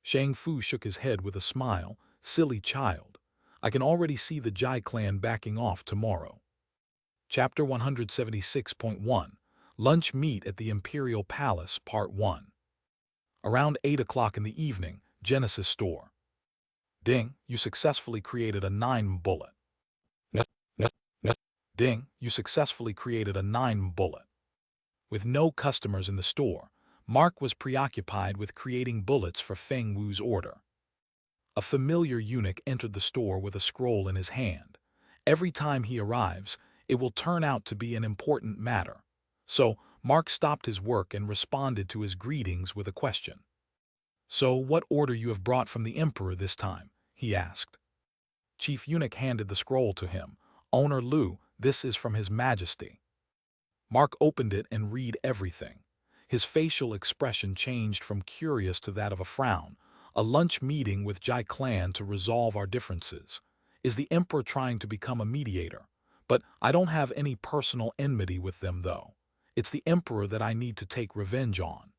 Shang Fu shook his head with a smile. "Silly child. I can already see the Jai clan backing off tomorrow." Chapter 176.1 Lunch Meet at the Imperial Palace, Part 1. Around 8 o'clock in the evening, Genesis store. "Ding, you successfully created a 9-bullet. Net, net, net. Ding, you successfully created a 9-bullet. With no customers in the store, Mark was preoccupied with creating bullets for Feng Wu's order. A familiar eunuch entered the store with a scroll in his hand. Every time he arrives, it will turn out to be an important matter. So, Mark stopped his work and responded to his greetings with a question. "So, what order you have brought from the Emperor this time?" he asked. Chief Eunuch handed the scroll to him. "Owner Lu, this is from His Majesty." Mark opened it and read everything. His facial expression changed from curious to that of a frown. "A lunch meeting with Jai clan to resolve our differences. Is the Emperor trying to become a mediator? But I don't have any personal enmity with them, though. It's the Emperor that I need to take revenge on.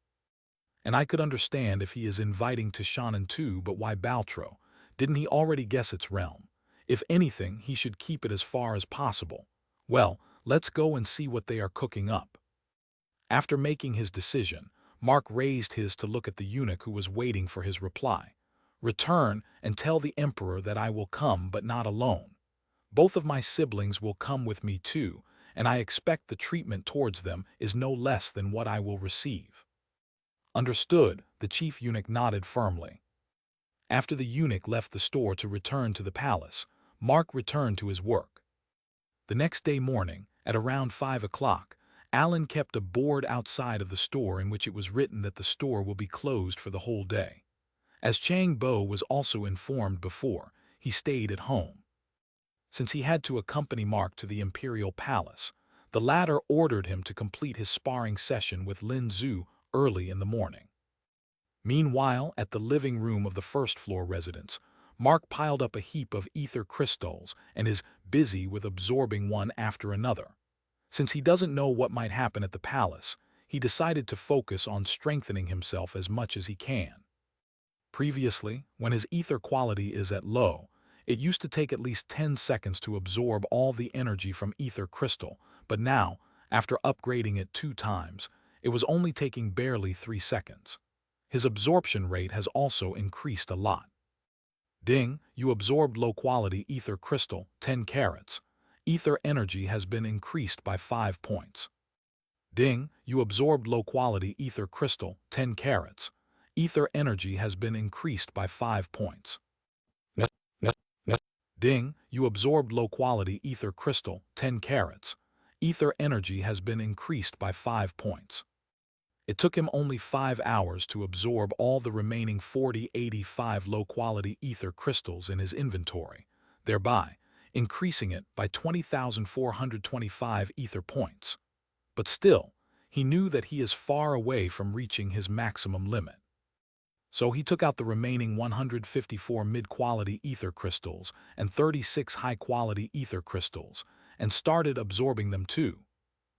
And I could understand if he is inviting Tishanan too, but why Baltro? Didn't he already guess its realm? If anything, he should keep it as far as possible. Well, let's go and see what they are cooking up." After making his decision, Mark raised his to look at the eunuch who was waiting for his reply. "Return and tell the Emperor that I will come, but not alone. Both of my siblings will come with me too, and I expect the treatment towards them is no less than what I will receive." "Understood," the chief eunuch nodded firmly. After the eunuch left the store to return to the palace, Mark returned to his work. The next day morning, at around 5 o'clock, Alan kept a board outside of the store in which it was written that the store will be closed for the whole day. As Chang Bo was also informed before, he stayed at home. Since he had to accompany Mark to the Imperial Palace, the latter ordered him to complete his sparring session with Lin Zhu early in the morning. Meanwhile, at the living room of the first-floor residence, Mark piled up a heap of ether crystals and is busy with absorbing one after another. Since he doesn't know what might happen at the palace, he decided to focus on strengthening himself as much as he can. Previously, when his ether quality is at low, it used to take at least 10 seconds to absorb all the energy from ether crystal, but now, after upgrading it 2 times, it was only taking barely 3 seconds. His absorption rate has also increased a lot. "Ding, you absorbed low-quality ether crystal, 10 carats. Ether energy has been increased by 5 points. "Ding, you absorbed low-quality ether crystal, 10 carats. Ether energy has been increased by 5 points. Net, net, net. "Ding, you absorbed low-quality ether crystal, 10 carats. Ether energy has been increased by 5 points. It took him only 5 hours to absorb all the remaining 85 low-quality ether crystals in his inventory, thereby increasing it by 20,425 ether points. But still, he knew that he is far away from reaching his maximum limit. So he took out the remaining 154 mid-quality ether crystals and 36 high-quality ether crystals and started absorbing them too.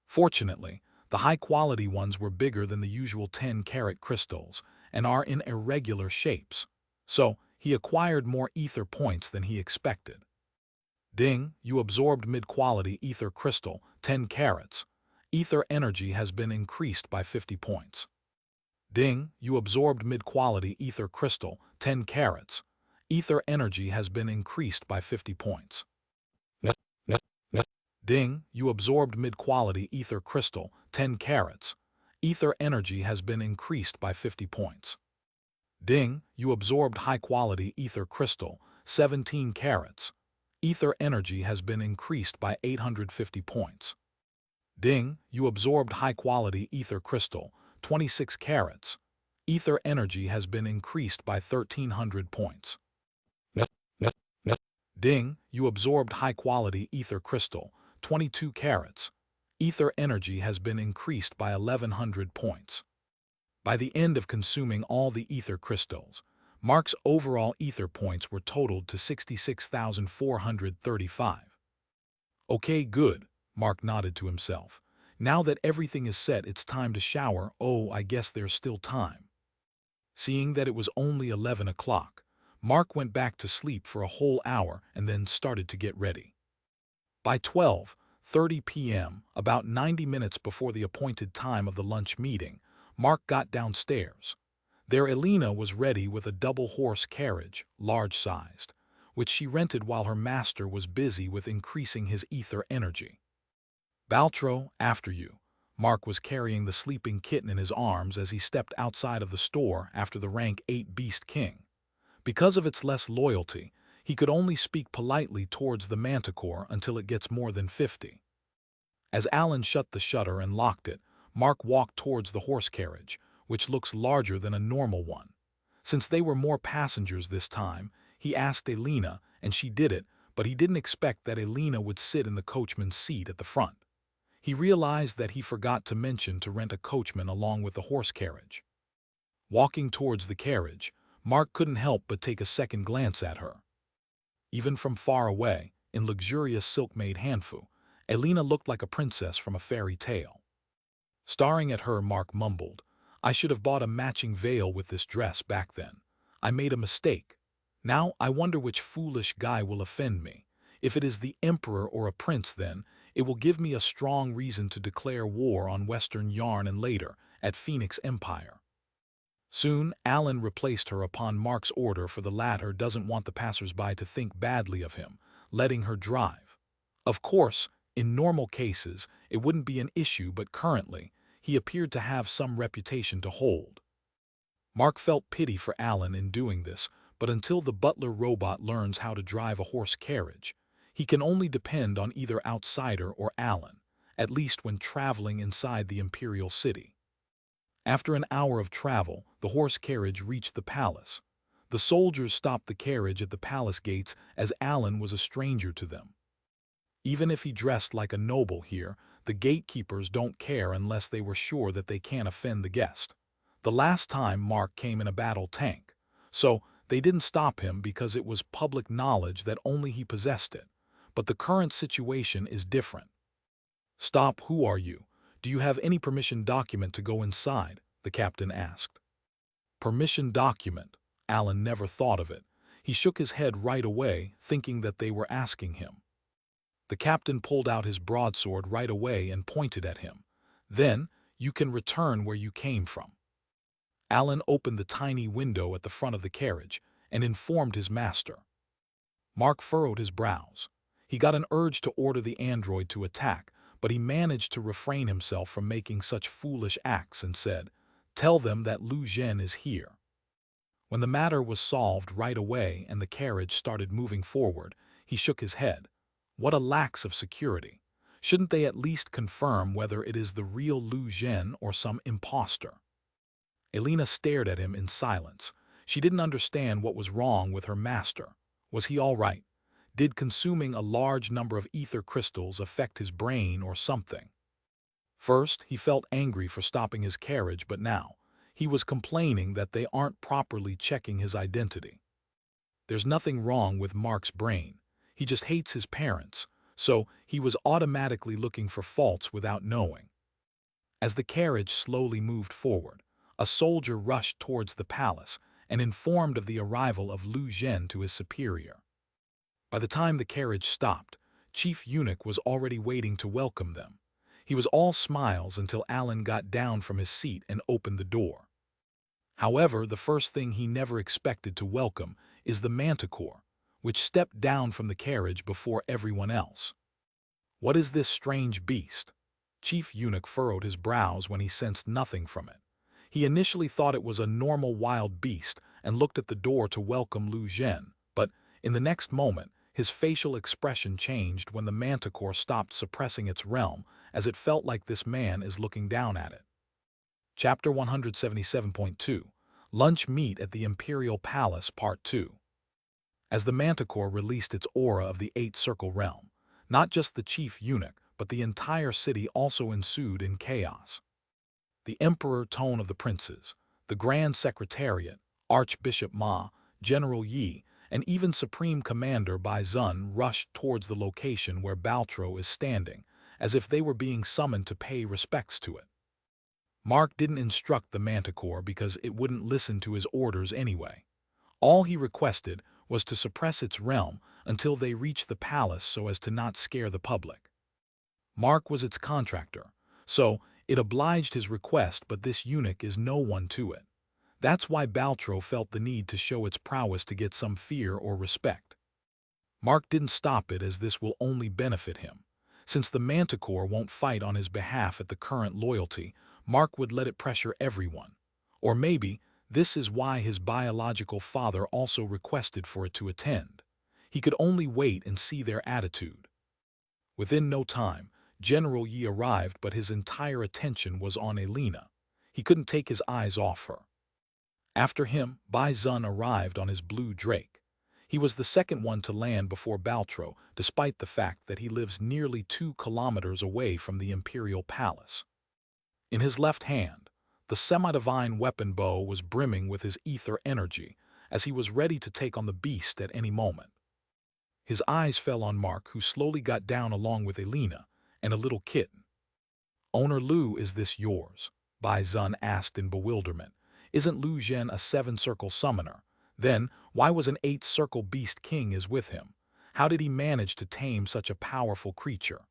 Fortunately, the high-quality ones were bigger than the usual 10-carat crystals and are in irregular shapes, so he acquired more ether points than he expected. "Ding, you absorbed mid-quality ether crystal, 10 carats. Ether energy has been increased by 50 points. "Ding, you absorbed mid-quality ether crystal, 10 carats. Ether energy has been increased by 50 points. Net, net, net. "Ding, you absorbed mid-quality ether crystal, 10 carats. Ether energy has been increased by 50 points. "Ding, you absorbed high-quality ether crystal, 17 carats. Ether energy has been increased by 850 points. "Ding, you absorbed high-quality ether crystal, 26 carats. Ether energy has been increased by 1,300 points. Net, net, net. "Ding, you absorbed high-quality ether crystal, 22 carats. Ether energy has been increased by 1,100 points. By the end of consuming all the ether crystals, Mark's overall ether points were totaled to 66,435. Okay, good, Mark nodded to himself. Now that everything is set, it's time to shower. Oh, I guess there's still time. Seeing that it was only 11 o'clock, Mark went back to sleep for a whole hour and then started to get ready. By 12:30 p.m., about 90 minutes before the appointed time of the lunch meeting, Mark got downstairs. There Elena was ready with a double-horse carriage, large-sized, which she rented while her master was busy with increasing his ether energy. Baltro, after you. Mark was carrying the sleeping kitten in his arms as he stepped outside of the store after the rank 8 Beast King. Because of its less loyalty, he could only speak politely towards the manticore until it gets more than 50. As Alan shut the shutter and locked it, Mark walked towards the horse carriage, which looks larger than a normal one. Since they were more passengers this time, he asked Elena, and she did it, but he didn't expect that Elena would sit in the coachman's seat at the front. He realized that he forgot to mention to rent a coachman along with the horse carriage. Walking towards the carriage, Mark couldn't help but take a second glance at her. Even from far away, in luxurious silk-made hanfu, Elena looked like a princess from a fairy tale. Staring at her, Mark mumbled, "I should have bought a matching veil with this dress back then. I made a mistake. Now I wonder which foolish guy will offend me. If it is the emperor or a prince, then it will give me a strong reason to declare war on Western Yarn and later, at Phoenix Empire." Soon, Alan replaced her upon Mark's order, for the latter doesn't want the passers-by to think badly of him, letting her drive. Of course, in normal cases, it wouldn't be an issue, but currently, he appeared to have some reputation to hold. Mark felt pity for Alan in doing this, but until the butler robot learns how to drive a horse carriage, he can only depend on either outsider or Alan, at least when traveling inside the Imperial City. After an hour of travel, the horse carriage reached the palace. The soldiers stopped the carriage at the palace gates as Alan was a stranger to them. Even if he dressed like a noble here, the gatekeepers don't care unless they were sure that they can't offend the guest. The last time Mark came in a battle tank, so they didn't stop him because it was public knowledge that only he possessed it. But the current situation is different. "Stop, who are you? Do you have any permission document to go inside?" the captain asked. Permission document? Alan never thought of it. He shook his head right away, thinking that they were asking him. The captain pulled out his broadsword right away and pointed at him. "Then, you can return where you came from." Alan opened the tiny window at the front of the carriage and informed his master. Mark furrowed his brows. He got an urge to order the android to attack, but he managed to refrain himself from making such foolish acts and said, "Tell them that Lu Zhen is here." When the matter was solved right away and the carriage started moving forward, he shook his head. What a lack of security. Shouldn't they at least confirm whether it is the real Lu Zhen or some imposter? Elena stared at him in silence. She didn't understand what was wrong with her master. Was he all right? Did consuming a large number of ether crystals affect his brain or something? First, he felt angry for stopping his carriage, but now, he was complaining that they aren't properly checking his identity. There's nothing wrong with Mark's brain. He just hates his parents, so he was automatically looking for faults without knowing. As the carriage slowly moved forward, a soldier rushed towards the palace and informed of the arrival of Lu Zhen to his superior. By the time the carriage stopped, Chief Eunuch was already waiting to welcome them. He was all smiles until Alan got down from his seat and opened the door. However, the first thing he never expected to welcome is the manticore, which stepped down from the carriage before everyone else. What is this strange beast? Chief Eunuch furrowed his brows when he sensed nothing from it. He initially thought it was a normal wild beast and looked at the door to welcome Lu Zhen, but in the next moment, his facial expression changed when the manticore stopped suppressing its realm, as it felt like this man is looking down at it. Chapter 177.2 Lunch Meet at the Imperial Palace Part 2. As the manticore released its aura of the eight-circle realm, not just the chief eunuch, but the entire city also ensued in chaos. The Emperor Tone of the Princes, the Grand Secretariat, Archbishop Ma, General Yi, and even Supreme Commander Bai Zun rushed towards the location where Baltro is standing, as if they were being summoned to pay respects to it. Mark didn't instruct the Manticore because it wouldn't listen to his orders anyway. All he requested was to suppress its realm until they reached the palace so as to not scare the public. Mark was its contractor, so it obliged his request, but this eunuch is no one to it. That's why Baltro felt the need to show its prowess to get some fear or respect. Mark didn't stop it, as this will only benefit him. Since the Manticore won't fight on his behalf at the current loyalty, Mark would let it pressure everyone. Or maybe this is why his biological father also requested for it to attend. He could only wait and see their attitude. Within no time, General Yi arrived, but his entire attention was on Elena. He couldn't take his eyes off her. After him, Bai Zun arrived on his blue drake. He was the second one to land before Baltro, despite the fact that he lives nearly 2 kilometers away from the Imperial Palace. In his left hand, the semi-divine weapon bow was brimming with his ether energy, as he was ready to take on the beast at any moment. His eyes fell on Mark, who slowly got down along with Elena and a little kitten. "Owner Lu, is this yours?" Bai Zun asked in bewilderment. "Isn't Lu Zhen a 7-circle summoner? Then, why was an 8-circle beast king is with him? How did he manage to tame such a powerful creature?"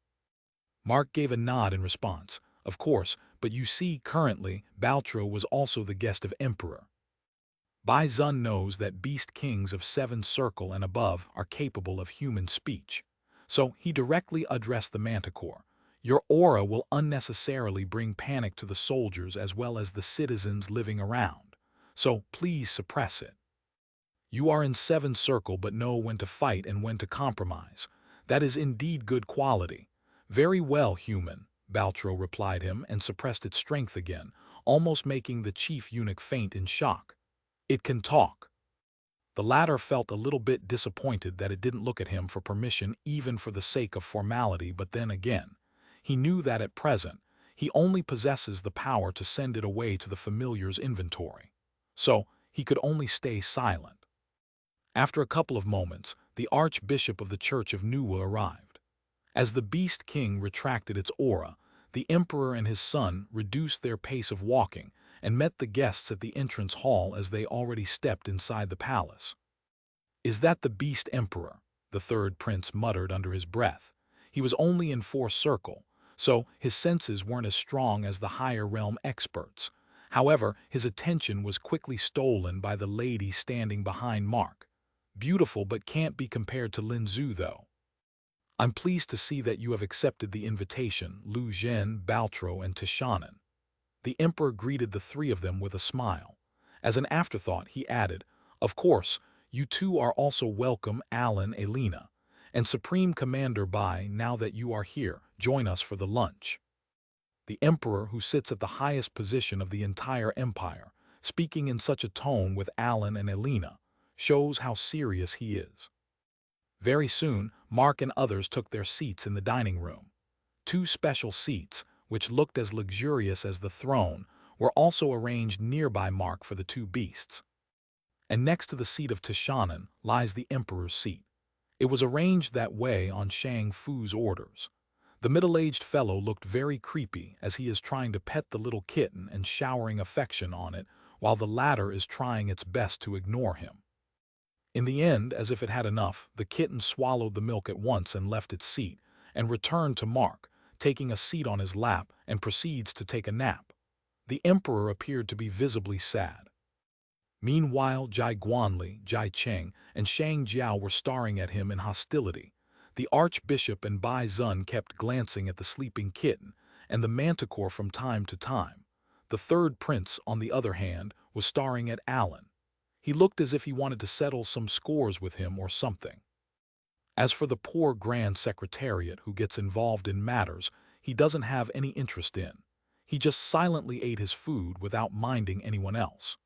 Mark gave a nod in response. "Of course, but you see, currently, Baltro was also the guest of Emperor." Bai Zun knows that beast kings of 7-circle and above are capable of human speech. So he directly addressed the Manticore. "Your aura will unnecessarily bring panic to the soldiers as well as the citizens living around. So please suppress it. You are in 7-circle but know when to fight and when to compromise. That is indeed good quality." "Very well, human," Baltro replied him and suppressed its strength again, almost making the chief eunuch faint in shock. "It can talk." The latter felt a little bit disappointed that it didn't look at him for permission even for the sake of formality, but then again, he knew that at present, he only possesses the power to send it away to the familiar's inventory. So, he could only stay silent. After a couple of moments, the Archbishop of the Church of Nuwa arrived. As the Beast King retracted its aura, the Emperor and his son reduced their pace of walking and met the guests at the entrance hall as they already stepped inside the palace. "Is that the Beast Emperor?" the third prince muttered under his breath. He was only in 4-circle, so his senses weren't as strong as the higher realm experts. However, his attention was quickly stolen by the lady standing behind Mark. "Beautiful, but can't be compared to Lin Zhu, though." "I'm pleased to see that you have accepted the invitation, Lu Zhen, Baltro, and Tishanan." The Emperor greeted the three of them with a smile. As an afterthought, he added, "Of course, you two are also welcome, Alan, Elena, and Supreme Commander Bai. Now that you are here, join us for the lunch." The Emperor, who sits at the highest position of the entire empire, speaking in such a tone with Alan and Elena, shows how serious he is. Very soon, Mark and others took their seats in the dining room. 2 special seats, which looked as luxurious as the throne, were also arranged nearby Mark for the 2 beasts. And next to the seat of Tishanan lies the Emperor's seat. It was arranged that way on Shang Fu's orders. The middle-aged fellow looked very creepy as he is trying to pet the little kitten and showering affection on it, while the latter is trying its best to ignore him. In the end, as if it had enough, the kitten swallowed the milk at once and left its seat, and returned to Mark, taking a seat on his lap, and proceeds to take a nap. The Emperor appeared to be visibly sad. Meanwhile, Jai Guanli, Jai Cheng, and Shang Jiao were staring at him in hostility. The Archbishop and Bai Zun kept glancing at the sleeping kitten, and the Manticore from time to time. The third prince, on the other hand, was staring at Alan. He looked as if he wanted to settle some scores with him or something. As for the poor Grand Secretariat who gets involved in matters he doesn't have any interest in, he just silently ate his food without minding anyone else.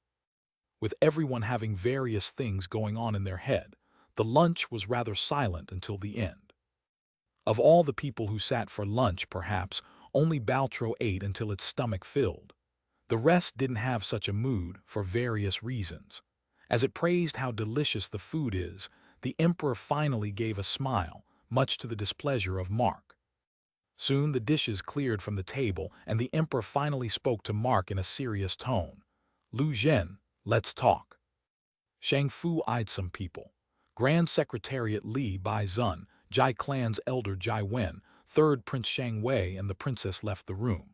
With everyone having various things going on in their head, the lunch was rather silent until the end. Of all the people who sat for lunch, perhaps only Baltro ate until its stomach filled. The rest didn't have such a mood for various reasons. As it praised how delicious the food is, the emperor finally gave a smile, much to the displeasure of Mark. Soon the dishes cleared from the table, and the emperor finally spoke to Mark in a serious tone. "Lu Zhen, let's talk." Shang Fu eyed some people. Grand Secretariat Li Baizun, Jai clan's elder Jai Wen, third Prince Shang Wei, and the princess left the room.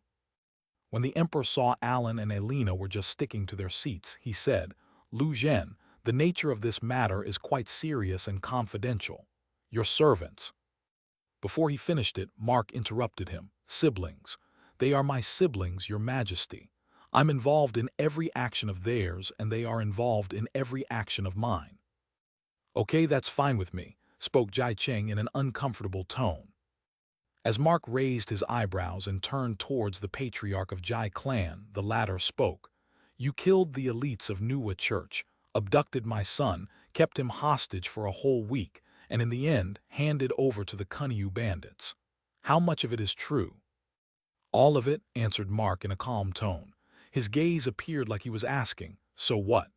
When the emperor saw Alan and Elena were just sticking to their seats, he said, "Lu Zhen, the nature of this matter is quite serious and confidential. Your servants." Before he finished it, Mark interrupted him. "Siblings. They are my siblings, Your Majesty. I'm involved in every action of theirs, and they are involved in every action of mine." "Okay, that's fine with me," spoke Jai Cheng in an uncomfortable tone. As Mark raised his eyebrows and turned towards the patriarch of Jai clan, the latter spoke. "You killed the elites of Nuwa Church, abducted my son, kept him hostage for a whole week, and in the end handed over to the Kunyu bandits. How much of it is true?" "All of it," answered Mark in a calm tone. His gaze appeared like he was asking, "So what?"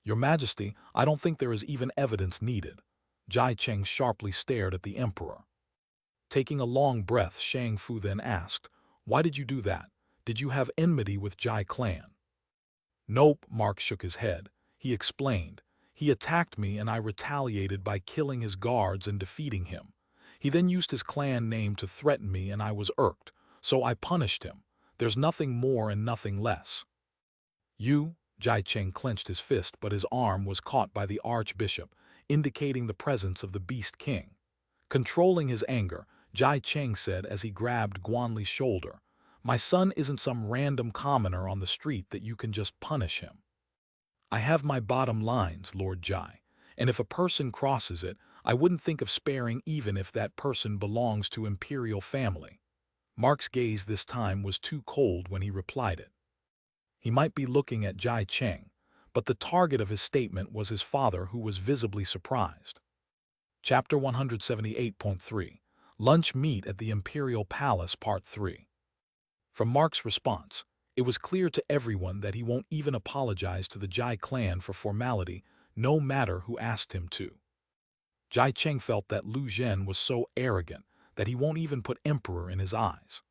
"Your Majesty, I don't think there is even evidence needed." Jai Cheng sharply stared at the emperor. Taking a long breath, Shang Fu then asked, "Why did you do that? Did you have enmity with Jai clan?" "Nope," Mark shook his head. He explained, "He attacked me and I retaliated by killing his guards and defeating him. He then used his clan name to threaten me and I was irked, so I punished him. There's nothing more and nothing less." "You?" Jai Cheng clenched his fist, but his arm was caught by the archbishop, indicating the presence of the Beast King. Controlling his anger, Jai Cheng said as he grabbed Guanli's shoulder, "My son isn't some random commoner on the street that you can just punish him. I have my bottom lines, Lord Jai, and if a person crosses it, I wouldn't think of sparing even if that person belongs to imperial family." Mark's gaze this time was too cold when he replied it. He might be looking at Jai Cheng, but the target of his statement was his father, who was visibly surprised. Chapter 178.3 Lunch Meet at the Imperial Palace Part 3. From Mark's response, it was clear to everyone that he won't even apologize to the Jai clan for formality, no matter who asked him to. Jai Cheng felt that Lu Zhen was so arrogant that he won't even put emperor in his eyes.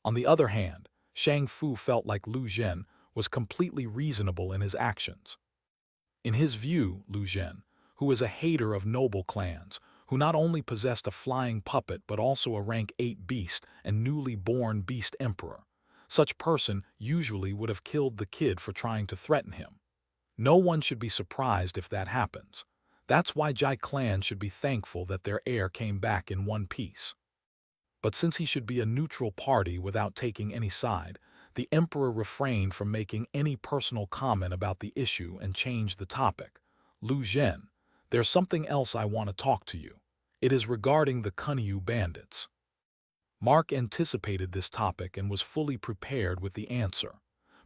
On the other hand, Shang Fu felt like Lu Zhen was completely reasonable in his actions. In his view, Lu Zhen, who is a hater of noble clans, who not only possessed a flying puppet but also a rank 8 beast and newly born beast emperor, such person usually would have killed the kid for trying to threaten him. No one should be surprised if that happens. That's why Jai clan should be thankful that their heir came back in one piece. But since he should be a neutral party without taking any side, the emperor refrained from making any personal comment about the issue and changed the topic. "Lu Zhen, there's something else I want to talk to you. It is regarding the Kunyu bandits." Mark anticipated this topic and was fully prepared with the answer.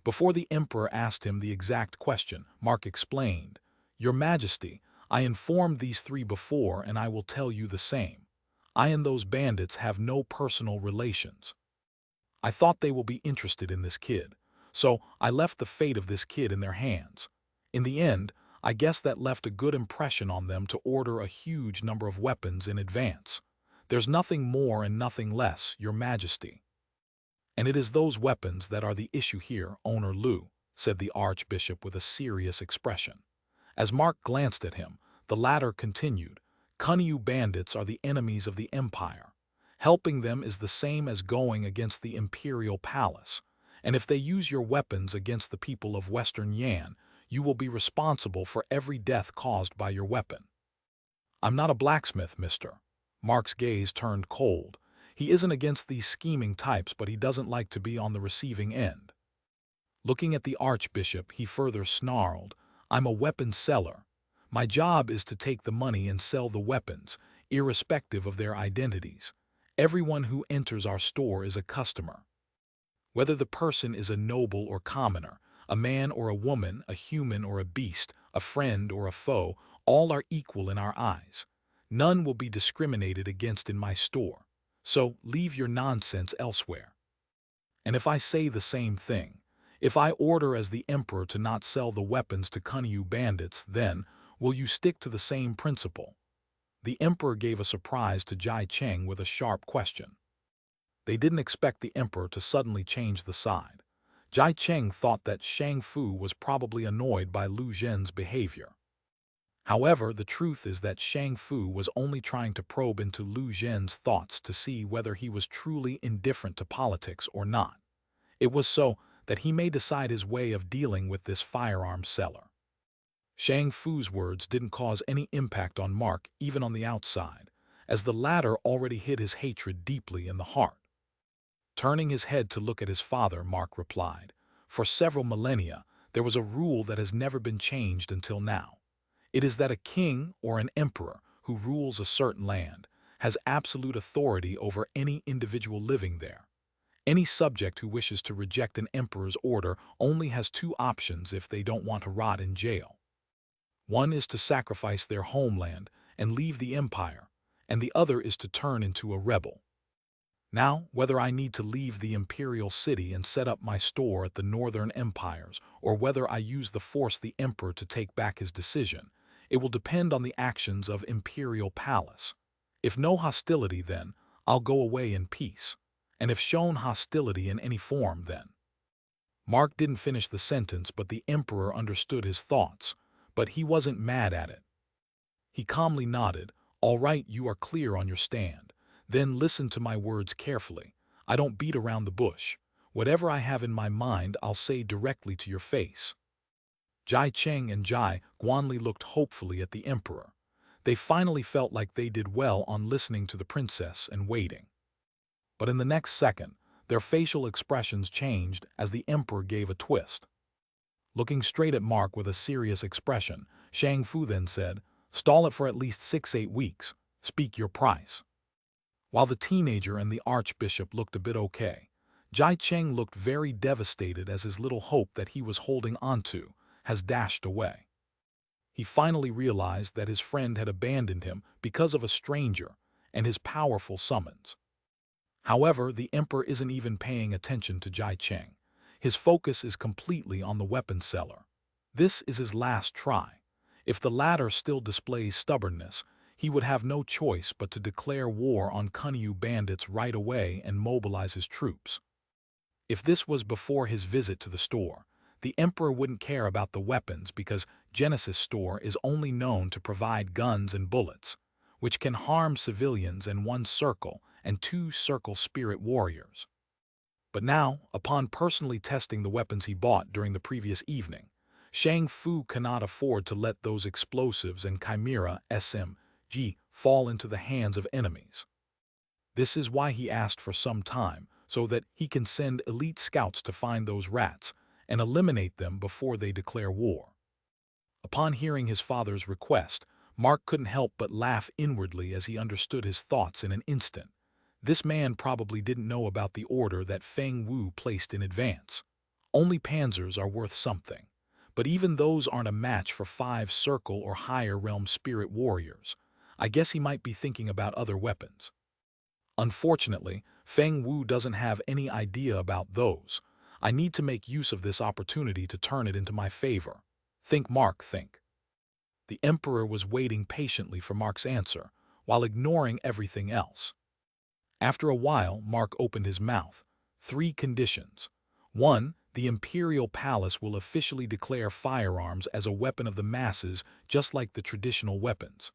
Before the emperor asked him the exact question, Mark explained, "Your Majesty, I informed these three before and I will tell you the same. I and those bandits have no personal relations. I thought they will be interested in this kid, so I left the fate of this kid in their hands. In the end, I guess that left a good impression on them to order a huge number of weapons in advance. There's nothing more and nothing less, Your Majesty." "And it is those weapons that are the issue here, Owner Lu," said the archbishop with a serious expression. As Mark glanced at him, the latter continued, "Kunyu bandits are the enemies of the empire. Helping them is the same as going against the imperial palace, and if they use your weapons against the people of Western Yan, you will be responsible for every death caused by your weapon." "I'm not a blacksmith, mister." Mark's gaze turned cold. He isn't against these scheming types, but he doesn't like to be on the receiving end. Looking at the archbishop, he further snarled, "I'm a weapon seller. My job is to take the money and sell the weapons, irrespective of their identities. Everyone who enters our store is a customer. Whether the person is a noble or commoner, a man or a woman, a human or a beast, a friend or a foe, all are equal in our eyes. None will be discriminated against in my store. So leave your nonsense elsewhere." And if I say the same thing, If I order as the emperor to not sell the weapons to Kunyu bandits, then will you stick to the same principle? The emperor gave a surprise to Jai Cheng with a sharp question. They didn't expect the emperor to suddenly change the side. Jai Cheng thought that Shang Fu was probably annoyed by Lu Zhen's behavior. However, the truth is that Shang Fu was only trying to probe into Lu Zhen's thoughts to see whether he was truly indifferent to politics or not. It was so that he may decide his way of dealing with this firearms seller. Shang Fu's words didn't cause any impact on Mark, even on the outside, as the latter already hid his hatred deeply in the heart. Turning his head to look at his father, Mark replied, "For several millennia, there was a rule that has never been changed until now. It is that a king or an emperor who rules a certain land has absolute authority over any individual living there. Any subject who wishes to reject an emperor's order only has two options if they don't want to rot in jail. One is to sacrifice their homeland and leave the empire, and the other is to turn into a rebel. Now, whether I need to leave the imperial city and set up my store at the northern empires, or whether I use the force the emperor to take back his decision, it will depend on the actions of imperial palace. If no hostility, then I'll go away in peace, and if shown hostility in any form, then..." Mark didn't finish the sentence, but the emperor understood his thoughts, but he wasn't mad at it. He calmly nodded. "All right, you are clear on your stand. Then listen to my words carefully. I don't beat around the bush. Whatever I have in my mind, I'll say directly to your face." Jai Cheng and Jai Guanli looked hopefully at the emperor. They finally felt like they did well on listening to the princess and waiting. But in the next second, their facial expressions changed as the emperor gave a twist. Looking straight at Mark with a serious expression, Shang Fu then said, "Stall it for at least 6-8 weeks. Speak your price." While the teenager and the archbishop looked a bit okay, Jai Cheng looked very devastated as his little hope that he was holding onto has dashed away. He finally realized that his friend had abandoned him because of a stranger and his powerful summons. However, the emperor isn't even paying attention to Jai Cheng. His focus is completely on the weapon seller. This is his last try. If the latter still displays stubbornness, he would have no choice but to declare war on Kunyu bandits right away and mobilize his troops. If this was before his visit to the store, the emperor wouldn't care about the weapons because Genesis Store is only known to provide guns and bullets, which can harm civilians in one circle and 2 circle spirit warriors. But now, upon personally testing the weapons he bought during the previous evening, Shang Fu cannot afford to let those explosives and chimera SMG fall into the hands of enemies. This is why he asked for some time, so that he can send elite scouts to find those rats and eliminate them before they declare war. Upon hearing his father's request, Mark couldn't help but laugh inwardly as he understood his thoughts in an instant. This man probably didn't know about the order that Feng Wu placed in advance. Only panzers are worth something, but even those aren't a match for 5 circle or higher realm spirit warriors. I guess he might be thinking about other weapons. Unfortunately, Feng Wu doesn't have any idea about those. I need to make use of this opportunity to turn it into my favor. Think, Mark, think. The emperor was waiting patiently for Mark's answer, while ignoring everything else. After a while, Mark opened his mouth. 3 conditions. 1. The imperial palace will officially declare firearms as a weapon of the masses, just like the traditional weapons.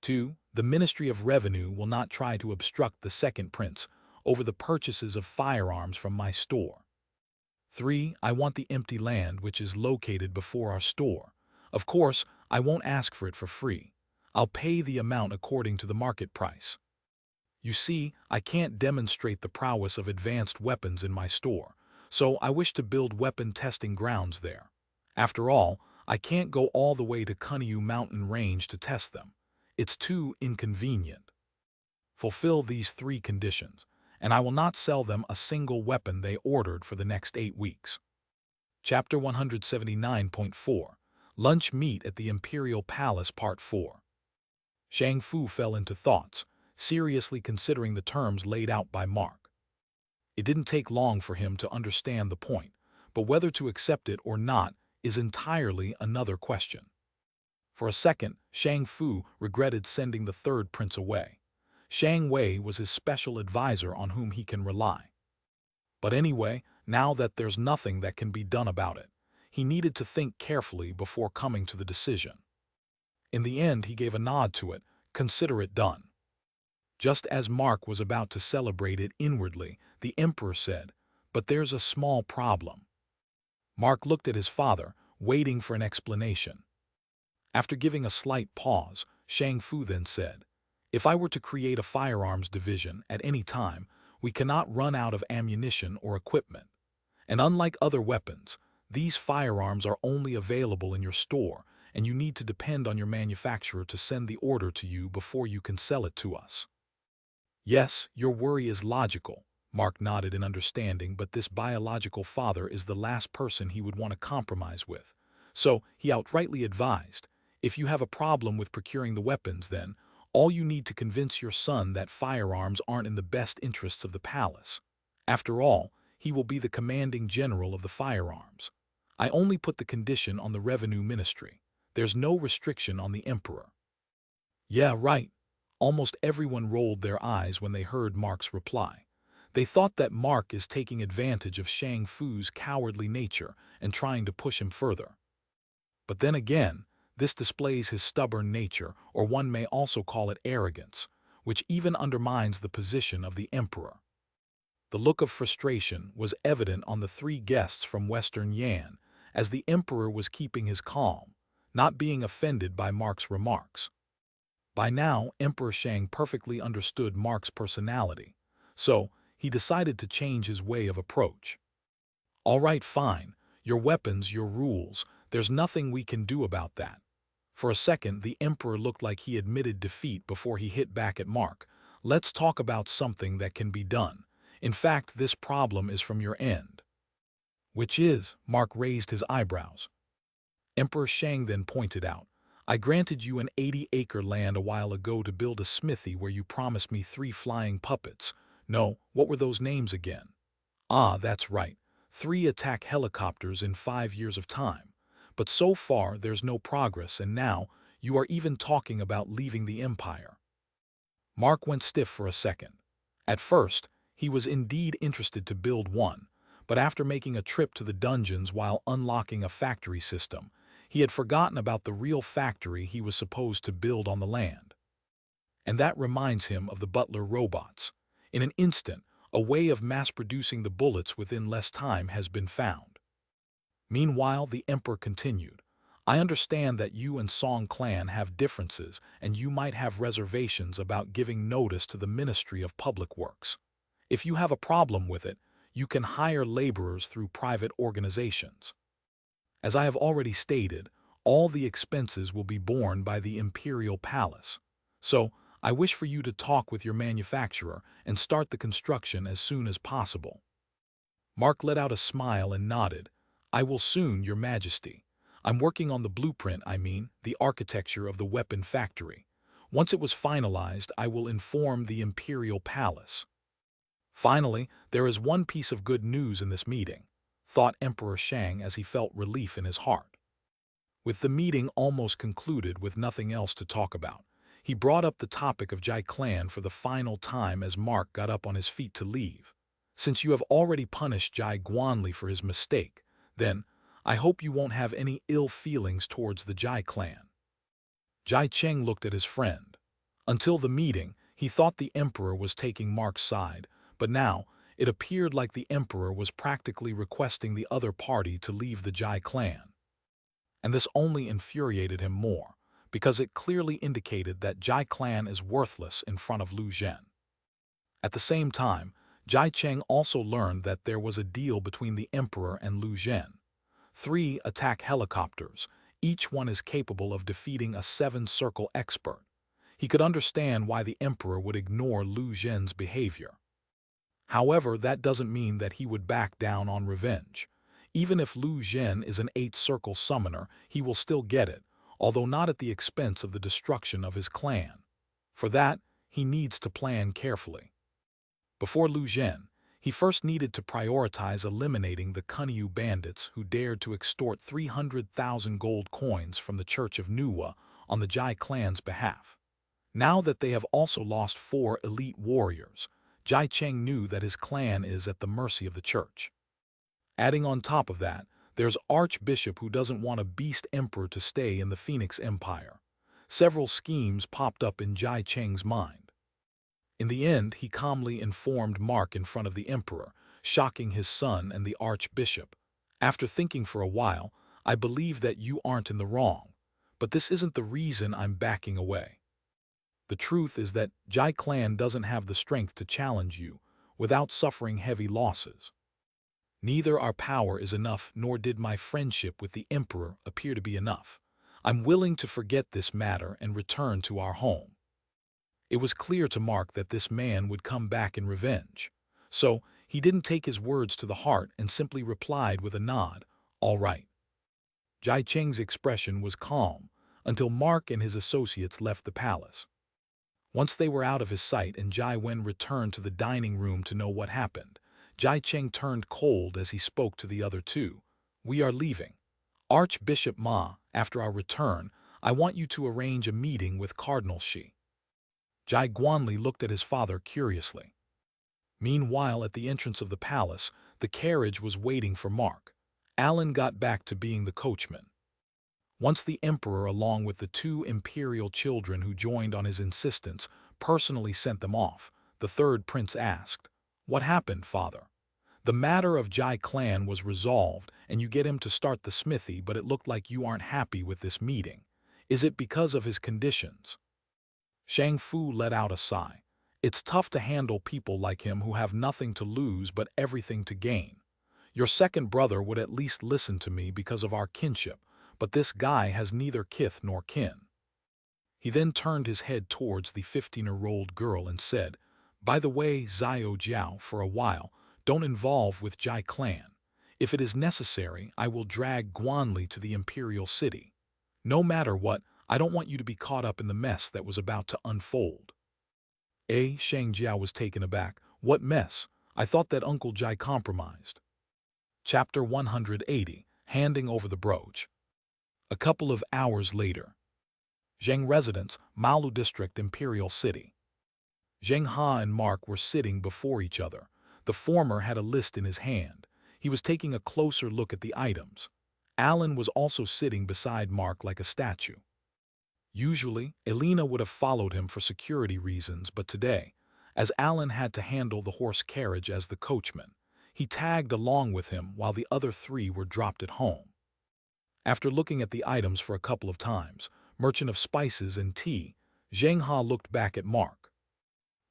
2. The Ministry of Revenue will not try to obstruct the second prince over the purchases of firearms from my store. 3. I want the empty land which is located before our store. Of course, I won't ask for it for free. I'll pay the amount according to the market price. You see, I can't demonstrate the prowess of advanced weapons in my store, so I wish to build weapon testing grounds there. After all, I can't go all the way to Kunyu mountain range to test them. It's too inconvenient. Fulfill these 3 conditions, and I will not sell them a single weapon they ordered for the next 8 weeks. Chapter 179.4 Lunch Meet at the Imperial Palace Part 4. Shang Fu fell into thoughts, seriously considering the terms laid out by Mark. It didn't take long for him to understand the point, but whether to accept it or not is entirely another question. For a second, Shang Fu regretted sending the third prince away. Shang Wei was his special advisor on whom he can rely. But anyway, now that there's nothing that can be done about it, he needed to think carefully before coming to the decision. In the end, he gave a nod to it, consider it done. Just as Mark was about to celebrate it inwardly, the Emperor said, "But there's a small problem." Mark looked at his father, waiting for an explanation. After giving a slight pause, Shang Fu then said, "If I were to create a firearms division at any time, we cannot run out of ammunition or equipment. And unlike other weapons, these firearms are only available in your store, and you need to depend on your manufacturer to send the order to you before you can sell it to us." "Yes, your worry is logical," Mark nodded in understanding, but this biological father is the last person he would want to compromise with. So he outrightly advised, "If you have a problem with procuring the weapons, then all you need to convince your son that firearms aren't in the best interests of the palace. After all, he will be the commanding general of the firearms. I only put the condition on the revenue ministry. There's no restriction on the emperor." "Yeah, right." Almost everyone rolled their eyes when they heard Mark's reply. They thought that Mark is taking advantage of Shang Fu's cowardly nature and trying to push him further. But then again, this displays his stubborn nature, or one may also call it arrogance, which even undermines the position of the emperor. The look of frustration was evident on the three guests from Western Yan, as the emperor was keeping his calm, not being offended by Mark's remarks. By now, Emperor Shang perfectly understood Mark's personality, so he decided to change his way of approach. "All right, fine. Your weapons, your rules, there's nothing we can do about that." For a second, the emperor looked like he admitted defeat before he hit back at Mark. "Let's talk about something that can be done. In fact, this problem is from your end." "Which is?" Mark raised his eyebrows. Emperor Shang then pointed out, "I granted you an 80-acre land a while ago to build a smithy where you promised me 3 flying puppets. No, what were those names again? Ah, that's right. 3 attack helicopters in 5 years of time. But so far there's no progress, and now you are even talking about leaving the empire." Mark went stiff for a second. At first, he was indeed interested to build one, but after making a trip to the dungeons while unlocking a factory system, he had forgotten about the real factory he was supposed to build on the land. And that reminds him of the butler robots. In an instant, a way of mass-producing the bullets within less time has been found. Meanwhile, the emperor continued, "I understand that you and Song clan have differences, and you might have reservations about giving notice to the Ministry of Public Works. If you have a problem with it, you can hire laborers through private organizations. As I have already stated, all the expenses will be borne by the Imperial Palace. So, I wish for you to talk with your manufacturer and start the construction as soon as possible." Mark let out a smile and nodded, "I will soon, Your Majesty. I'm working on the blueprint, the architecture of the weapon factory. Once it was finalized, I will inform the Imperial Palace." "Finally, there is one piece of good news in this meeting," thought Emperor Shang as he felt relief in his heart. With the meeting almost concluded with nothing else to talk about, he brought up the topic of Jai Clan for the final time as Mark got up on his feet to leave. "Since you have already punished Jai Guanli for his mistake, then I hope you won't have any ill feelings towards the Jai Clan." Jai Cheng looked at his friend. Until the meeting, he thought the emperor was taking Mark's side, but now it appeared like the emperor was practically requesting the other party to leave the Jai Clan. And this only infuriated him more, because it clearly indicated that Jai Clan is worthless in front of Lu Zhen. At the same time, Jai Cheng also learned that there was a deal between the emperor and Lu Zhen. 3 attack helicopters, each one is capable of defeating a 7-circle expert. He could understand why the emperor would ignore Lu Zhen's behavior. However, that doesn't mean that he would back down on revenge. Even if Lu Zhen is an 8-circle summoner, he will still get it, although not at the expense of the destruction of his clan. For that, he needs to plan carefully. Before Lu Zhen, He first needed to prioritize eliminating the Kunyu bandits who dared to extort 300,000 gold coins from the Church of Nuwa on the Jai clan's behalf. Now that they have also lost 4 elite warriors, Jai Cheng knew that his clan is at the mercy of the church. Adding on top of that, there's Archbishop who doesn't want a beast emperor to stay in the Phoenix Empire. Several schemes popped up in Jai Cheng's mind. In the end, he calmly informed Mark in front of the emperor, shocking his son and the Archbishop. After thinking for a while, I believe that you aren't in the wrong, but this isn't the reason I'm backing away. The truth is that Jai clan doesn't have the strength to challenge you without suffering heavy losses. Neither our power is enough, nor did my friendship with the emperor appear to be enough. I'm willing to forget this matter and return to our home. It was clear to Mark that this man would come back in revenge. So he didn't take his words to the heart and simply replied with a nod, "All right." Jai Cheng's expression was calm until Mark and his associates left the palace. Once they were out of his sight and Jai Wen returned to the dining room to know what happened, Jai Cheng turned cold as he spoke to the other two. "We are leaving. Archbishop Ma, after our return, I want you to arrange a meeting with Cardinal Shi." Jai Guanli looked at his father curiously. Meanwhile, at the entrance of the palace, the carriage was waiting for Mark. Alan got back to being the coachman. Once the emperor, along with the 2 imperial children who joined on his insistence, personally sent them off, the third prince asked, "What happened, father? The matter of Jai clan was resolved and you get him to start the smithy, but it looked like you aren't happy with this meeting. Is it because of his conditions?" Shang Fu let out a sigh. "It's tough to handle people like him who have nothing to lose but everything to gain. Your second brother would at least listen to me because of our kinship, but this guy has neither kith nor kin." He then turned his head towards the 15-year-old girl and said, "By the way, Xiao Jiao, for a while, don't involve with Jai clan. If it is necessary, I will drag Guanli to the imperial city. No matter what, I don't want you to be caught up in the mess that was about to unfold." Shang Jiao was taken aback. "What mess? I thought that Uncle Jai compromised." Chapter 180, Handing Over the Brooch. A couple of hours later. Zheng Residence, Malu District, Imperial City. Zheng Ha and Mark were sitting before each other. The former had a list in his hand. He was taking a closer look at the items. Alan was also sitting beside Mark like a statue. Usually, Elena would have followed him for security reasons, but today, as Alan had to handle the horse carriage as the coachman, he tagged along with him while the other 3 were dropped at home. After looking at the items for a couple of times, merchant of spices and tea, Zheng Ha looked back at Mark.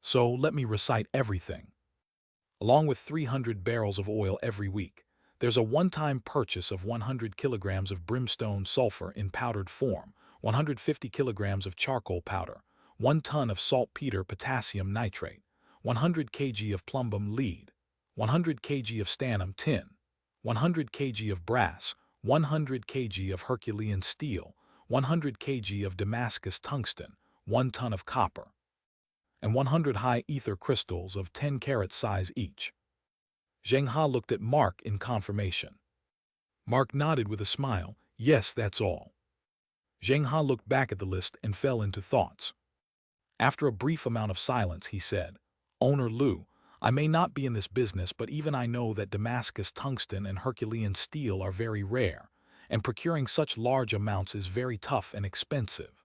"So let me recite everything. Along with 300 barrels of oil every week, there's a one-time purchase of 100 kilograms of brimstone sulfur in powdered form, 150 kilograms of charcoal powder, 1 ton of saltpeter potassium nitrate, 100 kg of plumbum lead, 100 kg of stannum tin, 100 kg of brass, 100 kg of Herculean steel, 100 kg of Damascus tungsten, 1 ton of copper, and 100 high ether crystals of 10-carat size each." Zheng Ha looked at Mark in confirmation. Mark nodded with a smile. "Yes, that's all." Zheng Ha looked back at the list and fell into thoughts. After a brief amount of silence, he said, "Owner Lu, I may not be in this business, but even I know that Damascus tungsten and Herculean steel are very rare, and procuring such large amounts is very tough and expensive.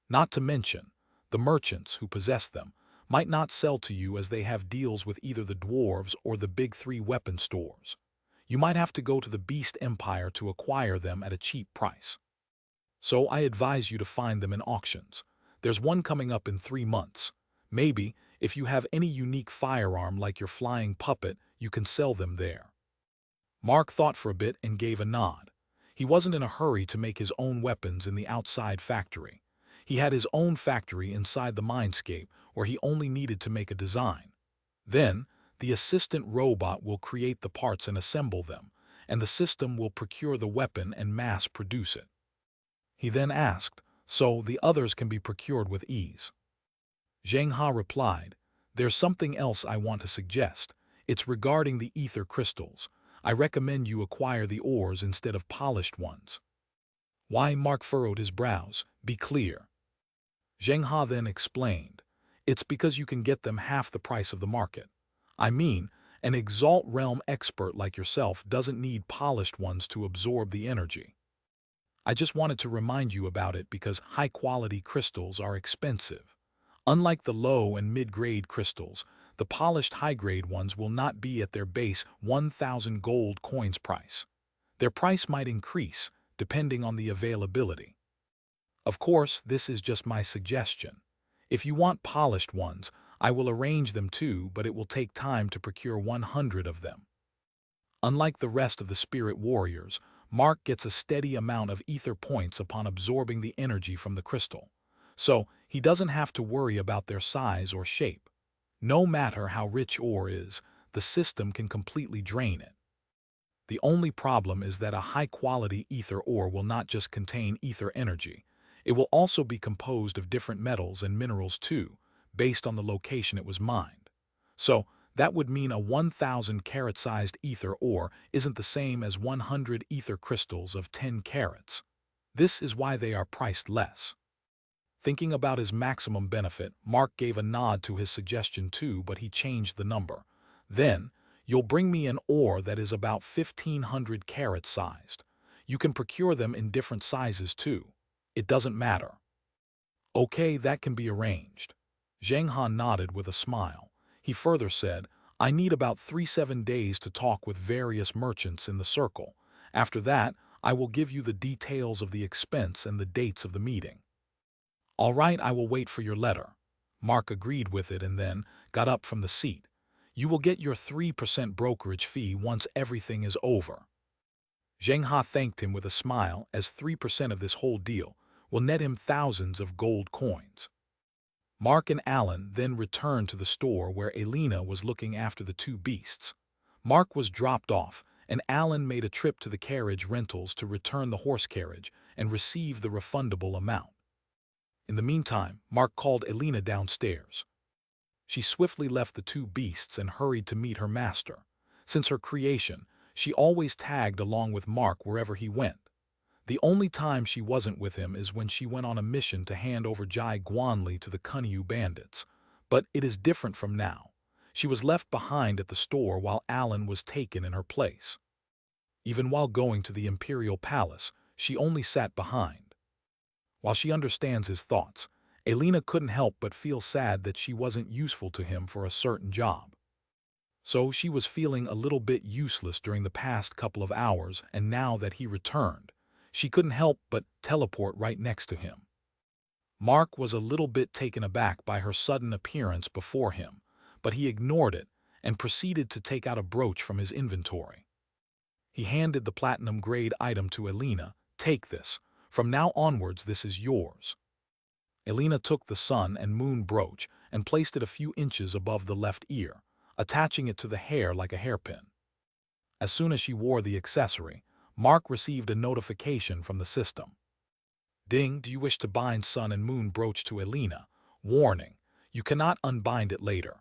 Not to mention, the merchants who possess them might not sell to you as they have deals with either the dwarves or the big 3 weapon stores. You might have to go to the Beast Empire to acquire them at a cheap price. So I advise you to find them in auctions. There's one coming up in 3 months. Maybe, if you have any unique firearm like your flying puppet, you can sell them there." Mark thought for a bit and gave a nod. He wasn't in a hurry to make his own weapons in the outside factory. He had his own factory inside the mindscape where he only needed to make a design. Then, the assistant robot will create the parts and assemble them, and the system will procure the weapon and mass produce it. He then asked, "So the others can be procured with ease?" Zheng Ha replied, "There's something else I want to suggest. It's regarding the ether crystals. I recommend you acquire the ores instead of polished ones. Why? Mark furrowed his brows. Be clear. Zheng He then explained. It's because you can get them half the price of the market. I mean, an Exalt Realm expert like yourself doesn't need polished ones to absorb the energy. I just wanted to remind you about it because high-quality crystals are expensive. Unlike the low and mid-grade crystals, the polished high-grade ones will not be at their base 1,000 gold coins price. Their price might increase, depending on the availability. Of course, this is just my suggestion. If you want polished ones, I will arrange them too, but it will take time to procure 100 of them. Unlike the rest of the spirit warriors, Mark gets a steady amount of ether points upon absorbing the energy from the crystal, so he doesn't have to worry about their size or shape. No matter how rich ore is, the system can completely drain it. The only problem is that a high-quality ether ore will not just contain ether energy. It will also be composed of different metals and minerals too, based on the location it was mined. So, that would mean a 1,000 carat-sized ether ore isn't the same as 100 ether crystals of 10 carats. This is why they are priced less. Thinking about his maximum benefit, Mark gave a nod to his suggestion too, but he changed the number. Then, you'll bring me an ore that is about 1,500 carats sized. You can procure them in different sizes too. It doesn't matter. Okay, that can be arranged. Zheng He nodded with a smile. He further said, I need about 3-7 days to talk with various merchants in the circle. After that, I will give you the details of the expense and the dates of the meeting. All right, I will wait for your letter. Mark agreed with it and then got up from the seat. You will get your 3% brokerage fee once everything is over. Zheng He thanked him with a smile, as 3% of this whole deal will net him thousands of gold coins. Mark and Alan then returned to the store where Elena was looking after the two beasts. Mark was dropped off, and Alan made a trip to the carriage rentals to return the horse carriage and receive the refundable amount. In the meantime, Mark called Elena downstairs. She swiftly left the two beasts and hurried to meet her master. Since her creation, she always tagged along with Mark wherever he went. The only time she wasn't with him is when she went on a mission to hand over Jai Guanli to the Kunyu bandits. But it is different from now. She was left behind at the store while Alan was taken in her place. Even while going to the Imperial Palace, she only sat behind. While she understands his thoughts, Elena couldn't help but feel sad that she wasn't useful to him for a certain job. So she was feeling a little bit useless during the past couple of hours, and now that he returned, she couldn't help but teleport right next to him. Mark was a little bit taken aback by her sudden appearance before him, but he ignored it and proceeded to take out a brooch from his inventory. He handed the platinum-grade item to Elena. Take this. From now onwards, this is yours. Elena took the sun and moon brooch and placed it a few inches above the left ear, attaching it to the hair like a hairpin. As soon as she wore the accessory, Mark received a notification from the system. Ding, do you wish to bind sun and moon brooch to Elena? Warning, you cannot unbind it later.